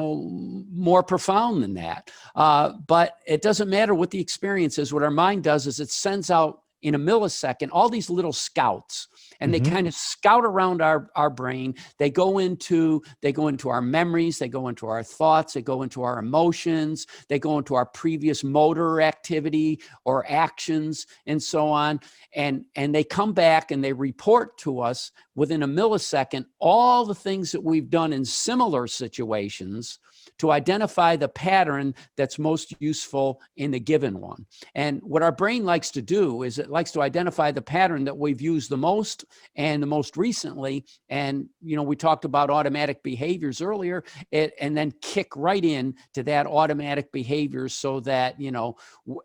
more profound than that. But it doesn't matter what the experience is. What our mind does is it sends out, in a millisecond, all these little scouts, and they kind of scout around our brain. They go into our memories, they go into our thoughts, they go into our emotions, they go into our previous motor activity or actions, and so on. And they come back and they report to us within a millisecond all the things that we've done in similar situations to identify the pattern that's most useful in the given one. And what our brain likes to do is it likes to identify the pattern that we've used the most and the most recently. And, we talked about automatic behaviors earlier, and then kick right in to that automatic behavior so that,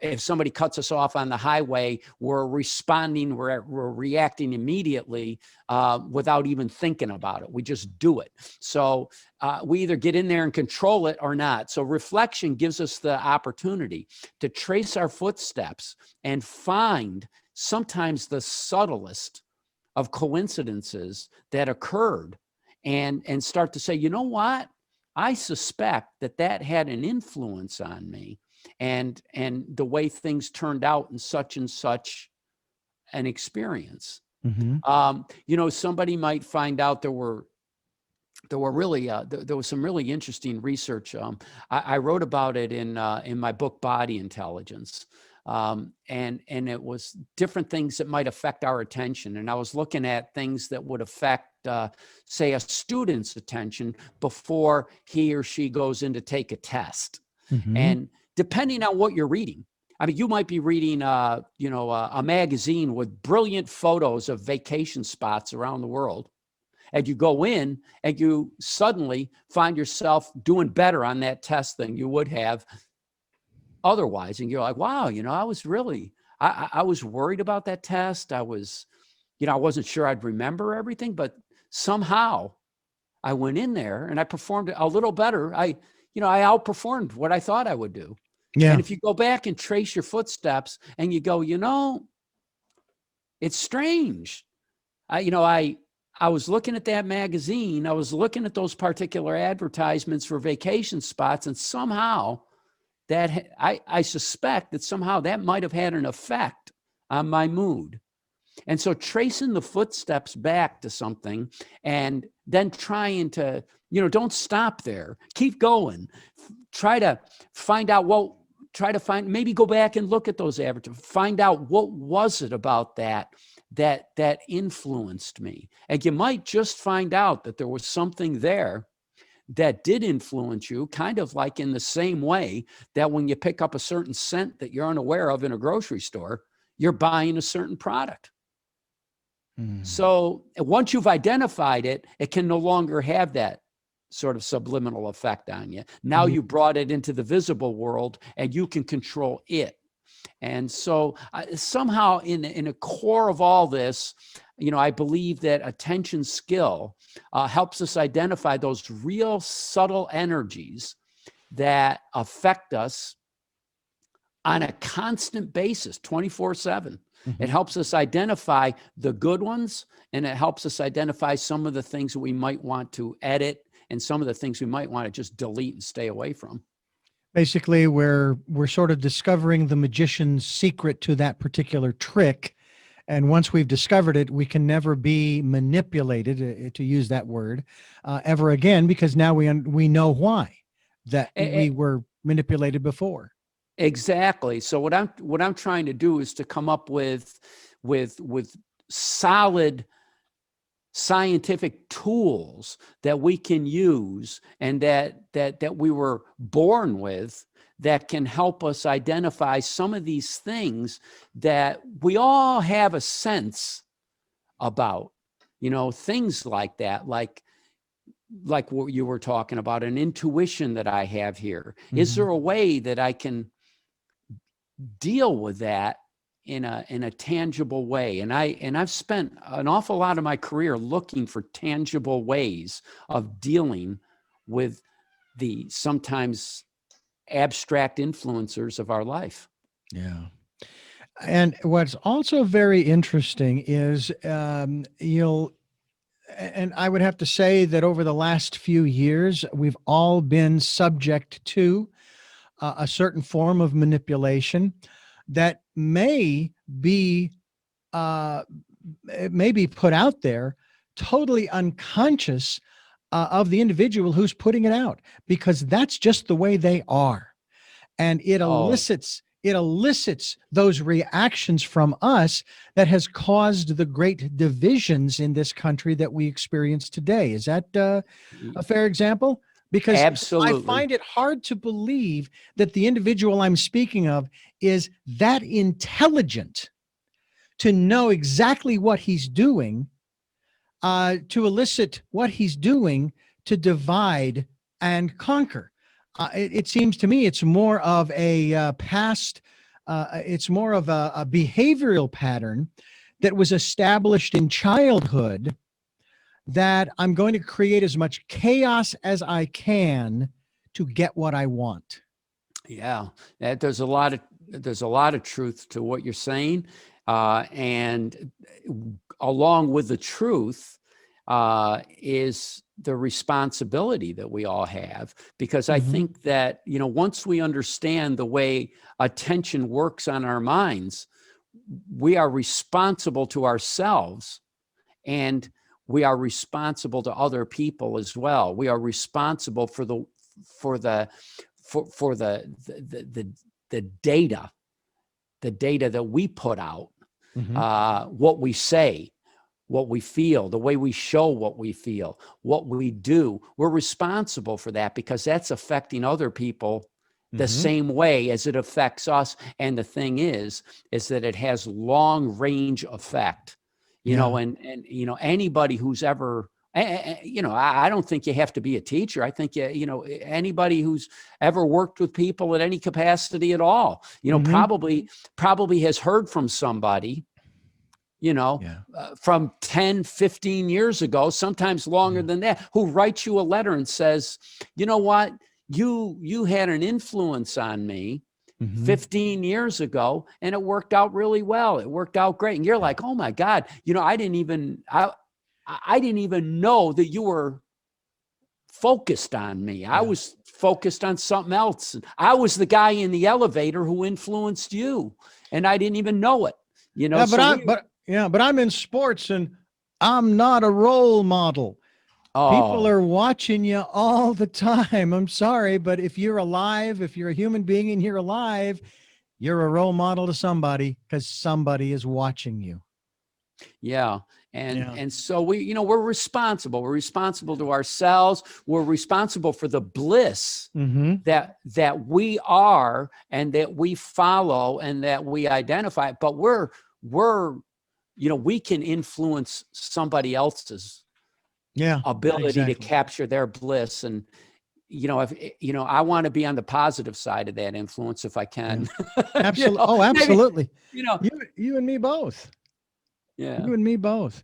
if somebody cuts us off on the highway, we're responding, we're reacting immediately without even thinking about it. We just do it. So we either get in there and control it or not. So reflection gives us the opportunity to trace our footsteps and find sometimes the subtlest of coincidences that occurred and start to say, you know what? I suspect that had an influence on me and the way things turned out in such and such an experience. Mm-hmm. Somebody might find out there was some really interesting research. I wrote about it in my book, Body Intelligence. And it was different things that might affect our attention. And I was looking at things that would affect, say, a student's attention before he or she goes in to take a test. Mm-hmm. And depending on what you're reading, I mean, you might be reading, a magazine with brilliant photos of vacation spots around the world. And you go in and you suddenly find yourself doing better on that test than you would have otherwise. And you're like, wow, I was really, I was worried about that test. I wasn't sure I'd remember everything, but somehow I went in there and I performed a little better. I outperformed what I thought I would do. Yeah. And if you go back and trace your footsteps and you go, it's strange. I was looking at that magazine. I was looking at those particular advertisements for vacation spots, and somehow that I suspect that somehow that might have had an effect on my mood. And so tracing the footsteps back to something and then trying to, don't stop there. Keep going. Try to find out maybe go back and look at those advertisements. Find out what was it about that influenced me. And you might just find out that there was something there that did influence you, kind of like in the same way that when you pick up a certain scent that you're unaware of in a grocery store, you're buying a certain product. So once you've identified it, it can no longer have that sort of subliminal effect on you. Now you brought it into the visible world and you can control it. And so somehow in the core of all this, I believe that attention skill helps us identify those real subtle energies that affect us on a constant basis, 24/7. Mm-hmm. It helps us identify the good ones, and it helps us identify some of the things that we might want to edit and some of the things we might want to just delete and stay away from. Basically, we're sort of discovering the magician's secret to that particular trick. And once we've discovered it, we can never be manipulated, to use that word, ever again, because now we know why that we were manipulated before. Exactly. So what I'm trying to do is to come up with solid scientific tools that we can use and that we were born with that can help us identify some of these things that we all have a sense about, things like that, like what you were talking about, an intuition that I have here. Mm-hmm. Is there a way that I can deal with that in a tangible way? And I've spent an awful lot of my career looking for tangible ways of dealing with the sometimes abstract influencers of our life. Yeah. And what's also very interesting is and I would have to say that over the last few years, we've all been subject to a certain form of manipulation that may be put out there totally unconscious of the individual who's putting it out, because that's just the way they are. And it elicits those reactions from us that has caused the great divisions in this country that we experience today. Is that a fair example? because I Absolutely. find it hard to believe that the individual I'm speaking of is that intelligent to know exactly what he's doing, to elicit what he's doing to divide and conquer. It seems to me it's more of a it's more of a behavioral pattern that was established in childhood, that I'm going to create as much chaos as I can to get what I want. Yeah, there's a lot of truth to what you're saying, and along with the truth is the responsibility that we all have. Because I Mm-hmm. think that once we understand the way attention works on our minds, we are responsible to ourselves, and we are responsible to other people as well. We are responsible for the for the for the data, the data that we put out, Mm-hmm. what we say, what we feel, the way we show what we feel, what we do. We're responsible for that, because that's affecting other people the Mm-hmm. same way as it affects us. And the thing is that it has long range effect, Yeah. and anybody who's ever, I don't think you have to be a teacher. I think anybody who's ever worked with people at any capacity at all, Mm-hmm. probably has heard from somebody, Yeah. from 10, 15 years ago, sometimes longer Yeah. than that, who writes you a letter and says, you know what, you had an influence on me Mm-hmm. 15 years ago, and it worked out really well. It worked out great. And you're like, oh my God, I didn't even know that you were focused on me. I Yeah. was focused on something else. I was the guy in the elevator who influenced you, and I didn't even know it. Yeah, So but I'm in sports and I'm not a role model. People oh, are watching you all the time. I'm sorry, but if you're alive, if you're a human being and you're alive, you're a role model to somebody because somebody is watching you. yeah. And Yeah. and so we're responsible. We're responsible to ourselves. We're responsible for the bliss Mm-hmm. that we are, and that we follow, and that we identify. But we're we can influence somebody else's Yeah. ability to Exactly. capture their bliss. And if I want to be on the positive side of that influence if I Yeah. can. Absolutely. Oh, Maybe, absolutely. you know You and me both. yeah. You and me both.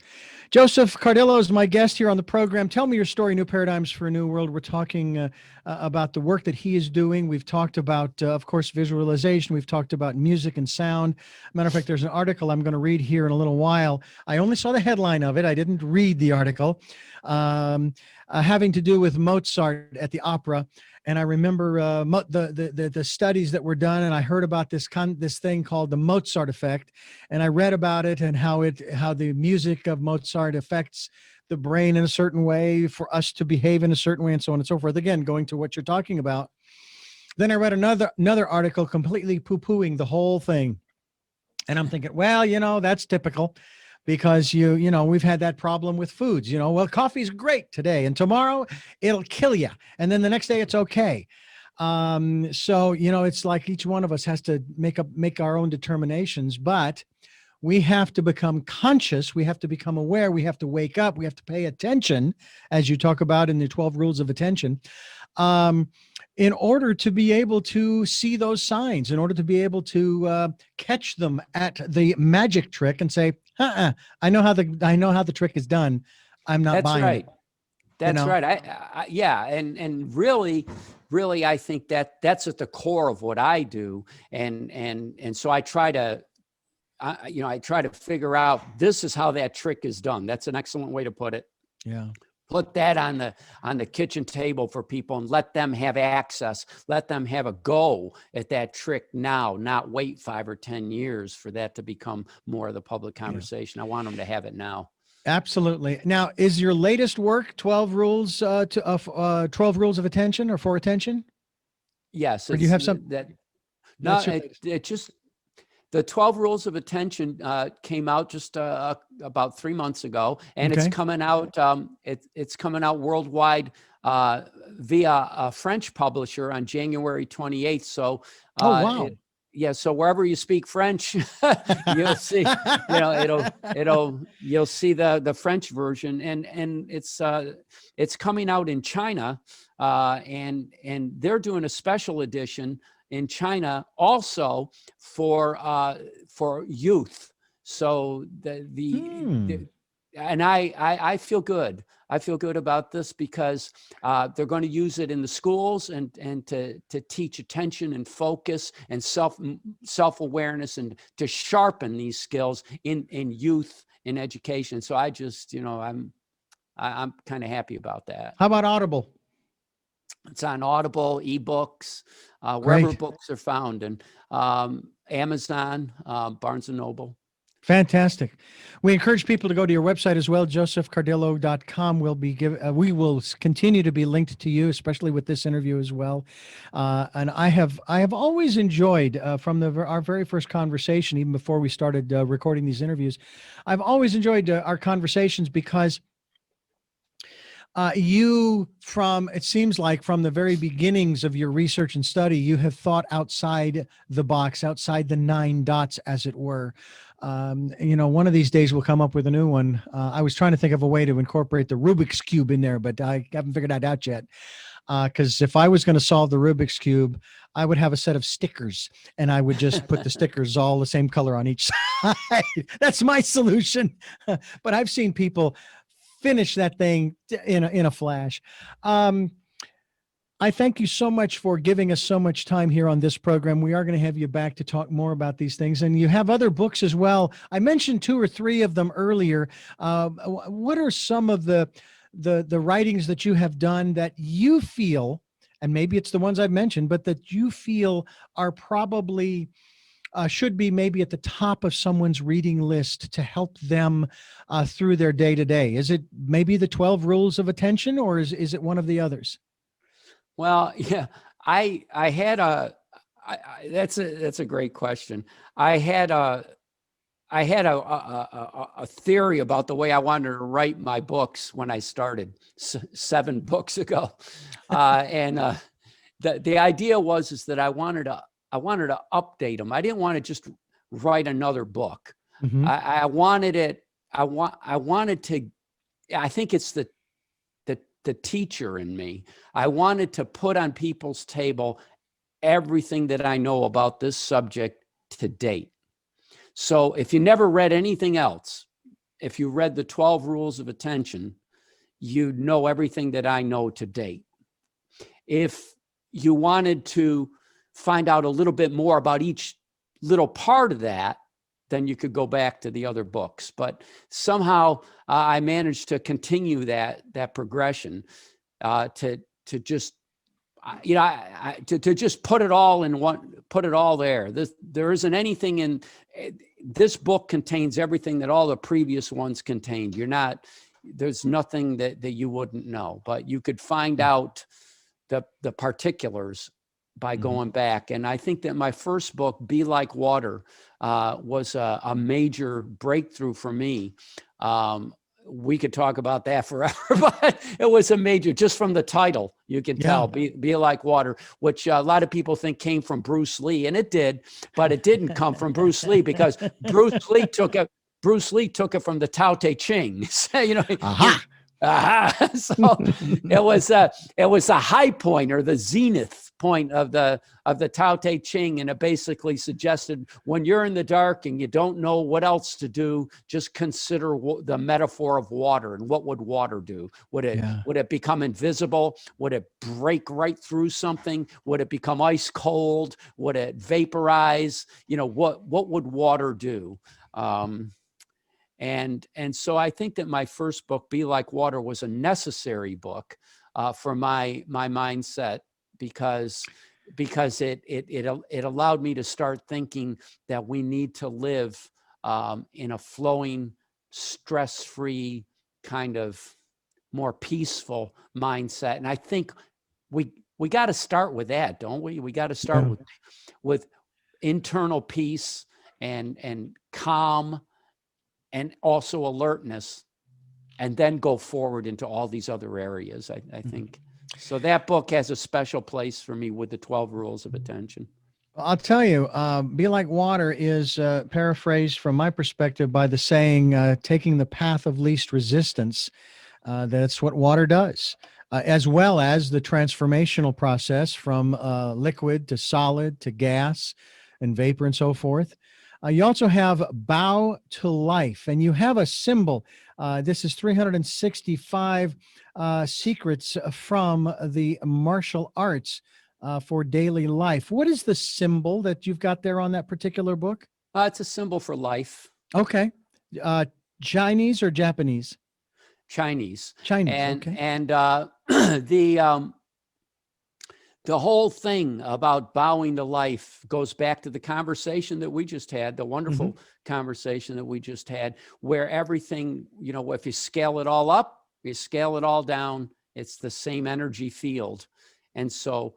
Joseph Cardillo is my guest here on the program. Tell me your story, New Paradigms for a New World. We're talking about the work that he is doing. We've talked about, of course, visualization. We've talked about music and sound. Matter of fact, there's an article I'm going to read here in a little while. I only saw the headline of it. I didn't read the article, um, having to do with Mozart at the opera. And I remember the studies that were done, and I heard about this thing called the Mozart effect, and I read about it and how the music of Mozart affects the brain in a certain way for us to behave in a certain way, and so on and so forth. Again, going to what you're talking about. Then I read another article completely poo-pooing the whole thing, and I'm thinking, well, that's typical, because we've had that problem with foods. Well, coffee's great today, and tomorrow it'll kill you, and then the next day it's okay. So it's like each one of us has to make our own determinations, but we have to become conscious. We have to become aware. We have to wake up. We have to pay attention, as you talk about in the 12 rules of attention, um, in order to be able to see those signs, in order to be able to catch them at the magic trick and say, I know how the trick is done. I'm not That's buying it. right. That's right. Yeah, and really, I think that's at the core of what I do, and so I try to, I try to figure out, this is how that trick is done. That's an excellent way to put it. Yeah. Put that on the kitchen table for people, and let them have access. Let them have a go at that trick now, not wait 5 or 10 years for that to become more of the public Yeah. conversation. I want them to have it now. Absolutely. Now, is your latest work 12 rules 12 rules of attention or for attention? Yes, Or do you it's have some that. No, that's your latest? it just the 12 rules of attention came out just about 3 months ago, and it's Okay. coming out. It's coming out worldwide via a French publisher on January 28th. So, Oh, wow. yeah. So wherever you speak French, you'll see, you'll see the French version, and it's coming out in China, and they're doing a special edition in China also for youth. So and I feel good. I feel good about this because they're going to use it in the schools and to teach attention and focus and self-awareness and to sharpen these skills in youth in education. So I just, I'm kind of happy about that. How about Audible? It's on Audible, ebooks, wherever Great. books are found, and Amazon, Barnes and Noble. Fantastic. We encourage people to go to your website as well, josephcardillo.com. We will continue to be linked to you, especially with this interview as well. And I have always enjoyed from our very first conversation, even before we started recording these interviews, I've always enjoyed our conversations because it seems like from the very beginnings of your research and study, you have thought outside the box, outside the 9 dots, as it were. One of these days we'll come up with a new one. I was trying to think of a way to incorporate the Rubik's Cube in there, but I haven't figured that out yet. Because if I was going to solve the Rubik's Cube, I would have a set of stickers and I would just put the stickers all the same color on each side. That's my solution. But I've seen people finish that thing in a flash. I thank you so much for giving us so much time here on this program. We are going to have you back to talk more about these things. And you have other books as well. I mentioned 2 or 3 of them earlier. What are some of the writings that you have done that you feel, and maybe it's the ones I've mentioned, but that you feel are probably should be maybe at the top of someone's reading list to help them through their day-to-day? Is it maybe the 12 Rules of Attention, or is it one of the others? Well, yeah, I had that's a great question. I had a theory about the way I wanted to write my books when I started 7 books ago, and the idea is that I wanted to update them. I didn't want to just write another book. Mm-hmm. I wanted it. I wanted to. I think it's the teacher in me. I wanted to put on people's table everything that I know about this subject to date. So if you never read anything else, if you read the 12 Rules of Attention, you know everything that I know to date. If you wanted to find out a little bit more about each little part of that, then you could go back to the other books. But somehow I managed to continue that progression to just, to just put it all in one, put it all there. There isn't anything in this book contains everything that all the previous ones contained. There's nothing that you wouldn't know, but you could find out the particulars by going back. And I think that my first book, Be Like Water, was a major breakthrough for me. We could talk about that forever, but it was a major, just from the title, you can tell, Be Like Water, which a lot of people think came from Bruce Lee, and it did, but it didn't come from Bruce Lee, because Bruce Lee took it from the Tao Te Ching. So, so it was a high point, or the zenith point of the Tao Te Ching, and it basically suggested when you're in the dark and you don't know what else to do, just consider the metaphor of water. And what would water do? Would it become invisible? Would it break right through something? Would it become ice cold? Would it vaporize? What would water do? And so I think that my first book, Be Like Water, was a necessary book for my mindset, because it allowed me to start thinking that we need to live in a flowing, stress-free, kind of more peaceful mindset. And I think we got to start with that, don't we? We got to start with internal peace and calm, and also alertness, and then go forward into all these other areas. I think So that book has a special place for me with the 12 rules of attention. I'll tell you, be like water is paraphrased from my perspective by the saying, taking the path of least resistance. That's what water does, as well as the transformational process from liquid to solid to gas and vapor and so forth. You also have bow to life, and you have a symbol. This is 365 secrets from the martial arts for daily life. What is the symbol that you've got there on that particular book? It's a symbol for life. Okay. Uh, Chinese or Japanese? Chinese. Chinese. And Okay. the the whole thing about bowing to life goes back to the conversation that we just had, the wonderful conversation that we just had, where everything, if you scale it all up, you scale it all down, it's the same energy field. And so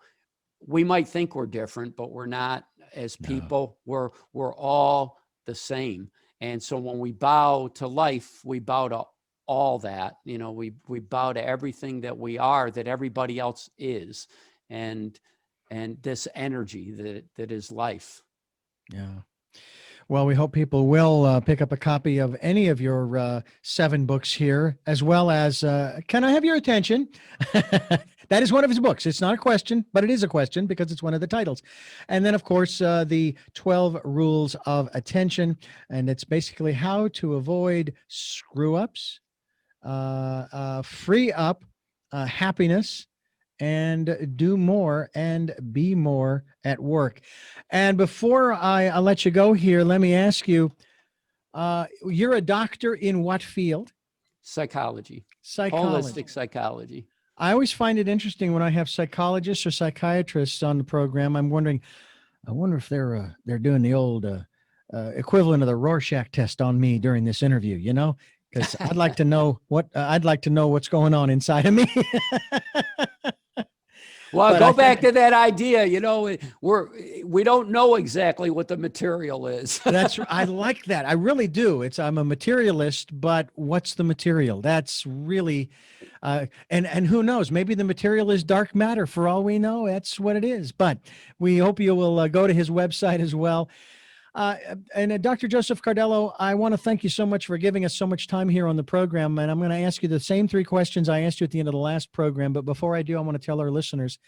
we might think we're different, but we're not. As people, we're all the same. And so when we bow to life, we bow to all that. We bow to everything that we are, that everybody else is, and this energy that is life. Yeah. Well, we hope people will pick up a copy of any of your 7 books here, as well as Can I Have Your Attention? That is one of his books. It's not a question, but it is a question because it's one of the titles. And then, of course, the 12 Rules of Attention. And it's basically how to avoid screw ups, free up happiness, and do more and be more at work. And before I let you go here, let me ask you, you're a doctor in what field? Psychology. Psychology. Holistic psychology. I always find it interesting when I have psychologists or psychiatrists on the program. I wonder if they're doing the old equivalent of the Rorschach test on me during this interview, because I'd like to know what's going on inside of me. Well, But go back to that idea. We don't know exactly what the material is. I like that. I really do. I'm a materialist, but what's the material? That's really, and who knows? Maybe the material is dark matter. For all we know, that's what it is. But we hope you will go to his website as well. And Dr. Joseph Cardillo, I want to thank you so much for giving us so much time here on the program. And I'm going to ask you the same 3 questions I asked you at the end of the last program. But before I do, I want to tell our listeners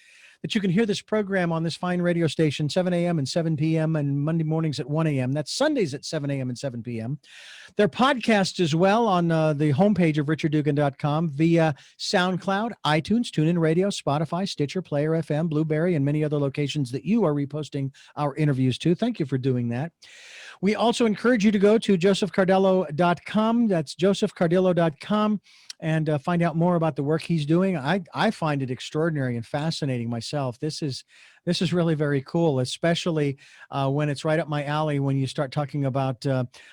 that you can hear this program on this fine radio station, 7 a.m. and 7 p.m. and Monday mornings at 1 a.m. That's Sundays at 7 a.m. and 7 p.m. They're podcasts as well on the homepage of richarddugan.com via SoundCloud, iTunes, TuneIn Radio, Spotify, Stitcher, Player FM, Blueberry, and many other locations that you are reposting our interviews to. Thank you for doing that. We also encourage you to go to josephcardillo.com. That's josephcardillo.com. And find out more about the work he's doing. I find it extraordinary and fascinating myself. This is really very cool, especially when it's right up my alley when you start talking about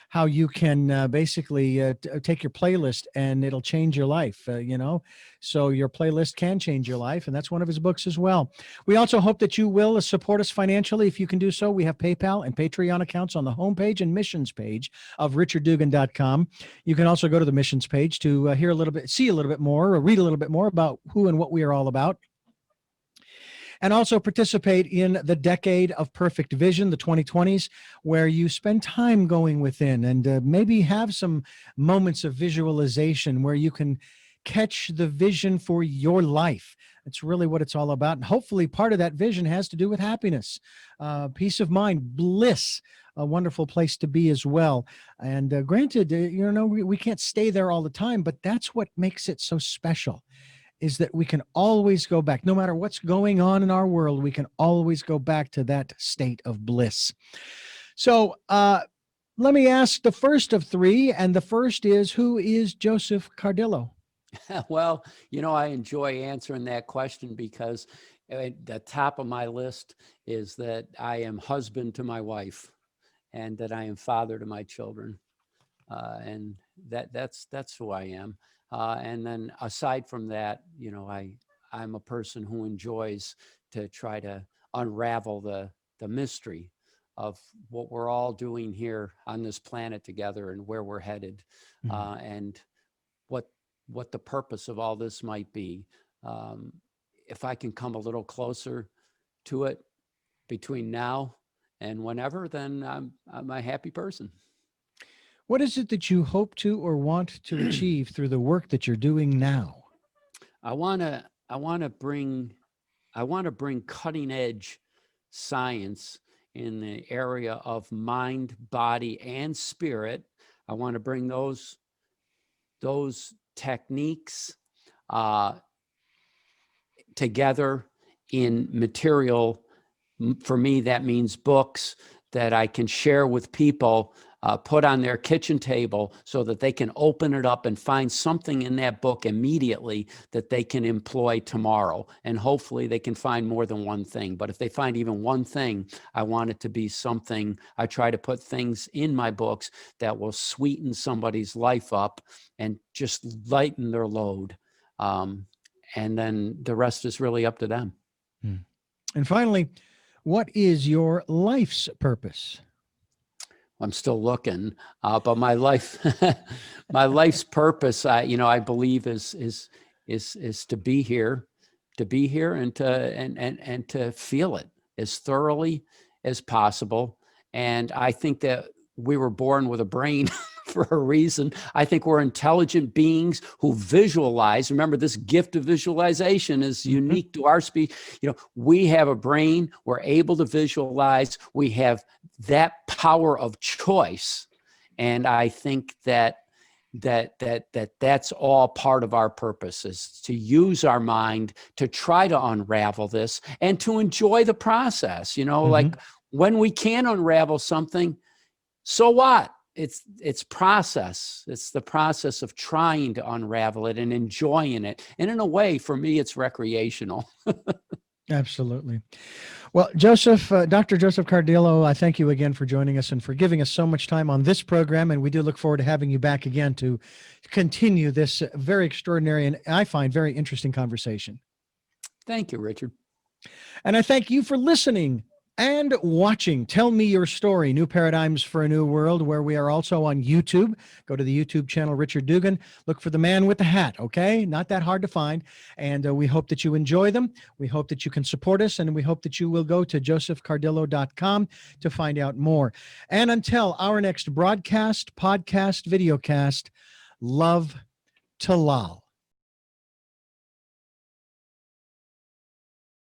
how you can basically take your playlist and it'll change your life, So your playlist can change your life, and that's one of his books as well. We also hope that you will support us financially. If you can do so, we have PayPal and Patreon accounts on the homepage and missions page of richarddugan.com. You can also go to the missions page to hear a little bit, see a little bit more, or read a little bit more about who and what we are all about. And also participate in the Decade of Perfect Vision, the 2020s, where you spend time going within and maybe have some moments of visualization where you can catch the vision for your life. That's really what it's all about. And hopefully part of that vision has to do with happiness, peace of mind, bliss, a wonderful place to be as well. And granted, we can't stay there all the time, but that's what makes it so special, is that we can always go back. No matter what's going on in our world, we can always go back to that state of bliss. So let me ask the first of 3. And the first is, who is Joseph Cardillo? Well, I enjoy answering that question because the top of my list is that I am husband to my wife and that I am father to my children. And that's who I am. And then aside from that, I'm a person who enjoys to try to unravel the mystery of what we're all doing here on this planet together and where we're headed, and what the purpose of all this might be. if I can come a little closer to it between now and whenever, then I'm a happy person. What is it that you hope to or want to achieve through the work that you're doing now? I want to bring cutting edge science in the area of mind, body, and spirit. I want to bring those techniques together in material. For me, that means books that I can share with people, put on their kitchen table so that they can open it up and find something in that book immediately that they can employ tomorrow. And hopefully they can find more than one thing. But if they find even one thing, I want it to be something. I try to put things in my books that will sweeten somebody's life up and just lighten their load. And then the rest is really up to them. And finally, what is your life's purpose? I'm still looking, but my life's purpose, I believe is to be here, and to feel it as thoroughly as possible. And I think that we were born with a brain for a reason. I think we're intelligent beings who visualize. Remember, this gift of visualization is unique to our species. We have a brain. We're able to visualize. We have that power of choice. And I think that's all part of our purpose, is to use our mind to try to unravel this and to enjoy the process. Like when we can unravel something, so what? It's process. It's the process of trying to unravel it and enjoying it. And in a way, for me, it's recreational. Absolutely. Well, Dr. Joseph Cardillo, I thank you again for joining us and for giving us so much time on this program. And we do look forward to having you back again to continue this very extraordinary and I find very interesting conversation. Thank you, Richard. And I thank you for listening and watching Tell Me Your Story, New Paradigms for a New World, where we are also on YouTube. Go to the YouTube channel, Richard Dugan. Look for the man with the hat, okay? Not that hard to find. And we hope that you enjoy them. We hope that you can support us, and we hope that you will go to josephcardillo.com to find out more. And until our next broadcast, podcast, videocast, love to Lal.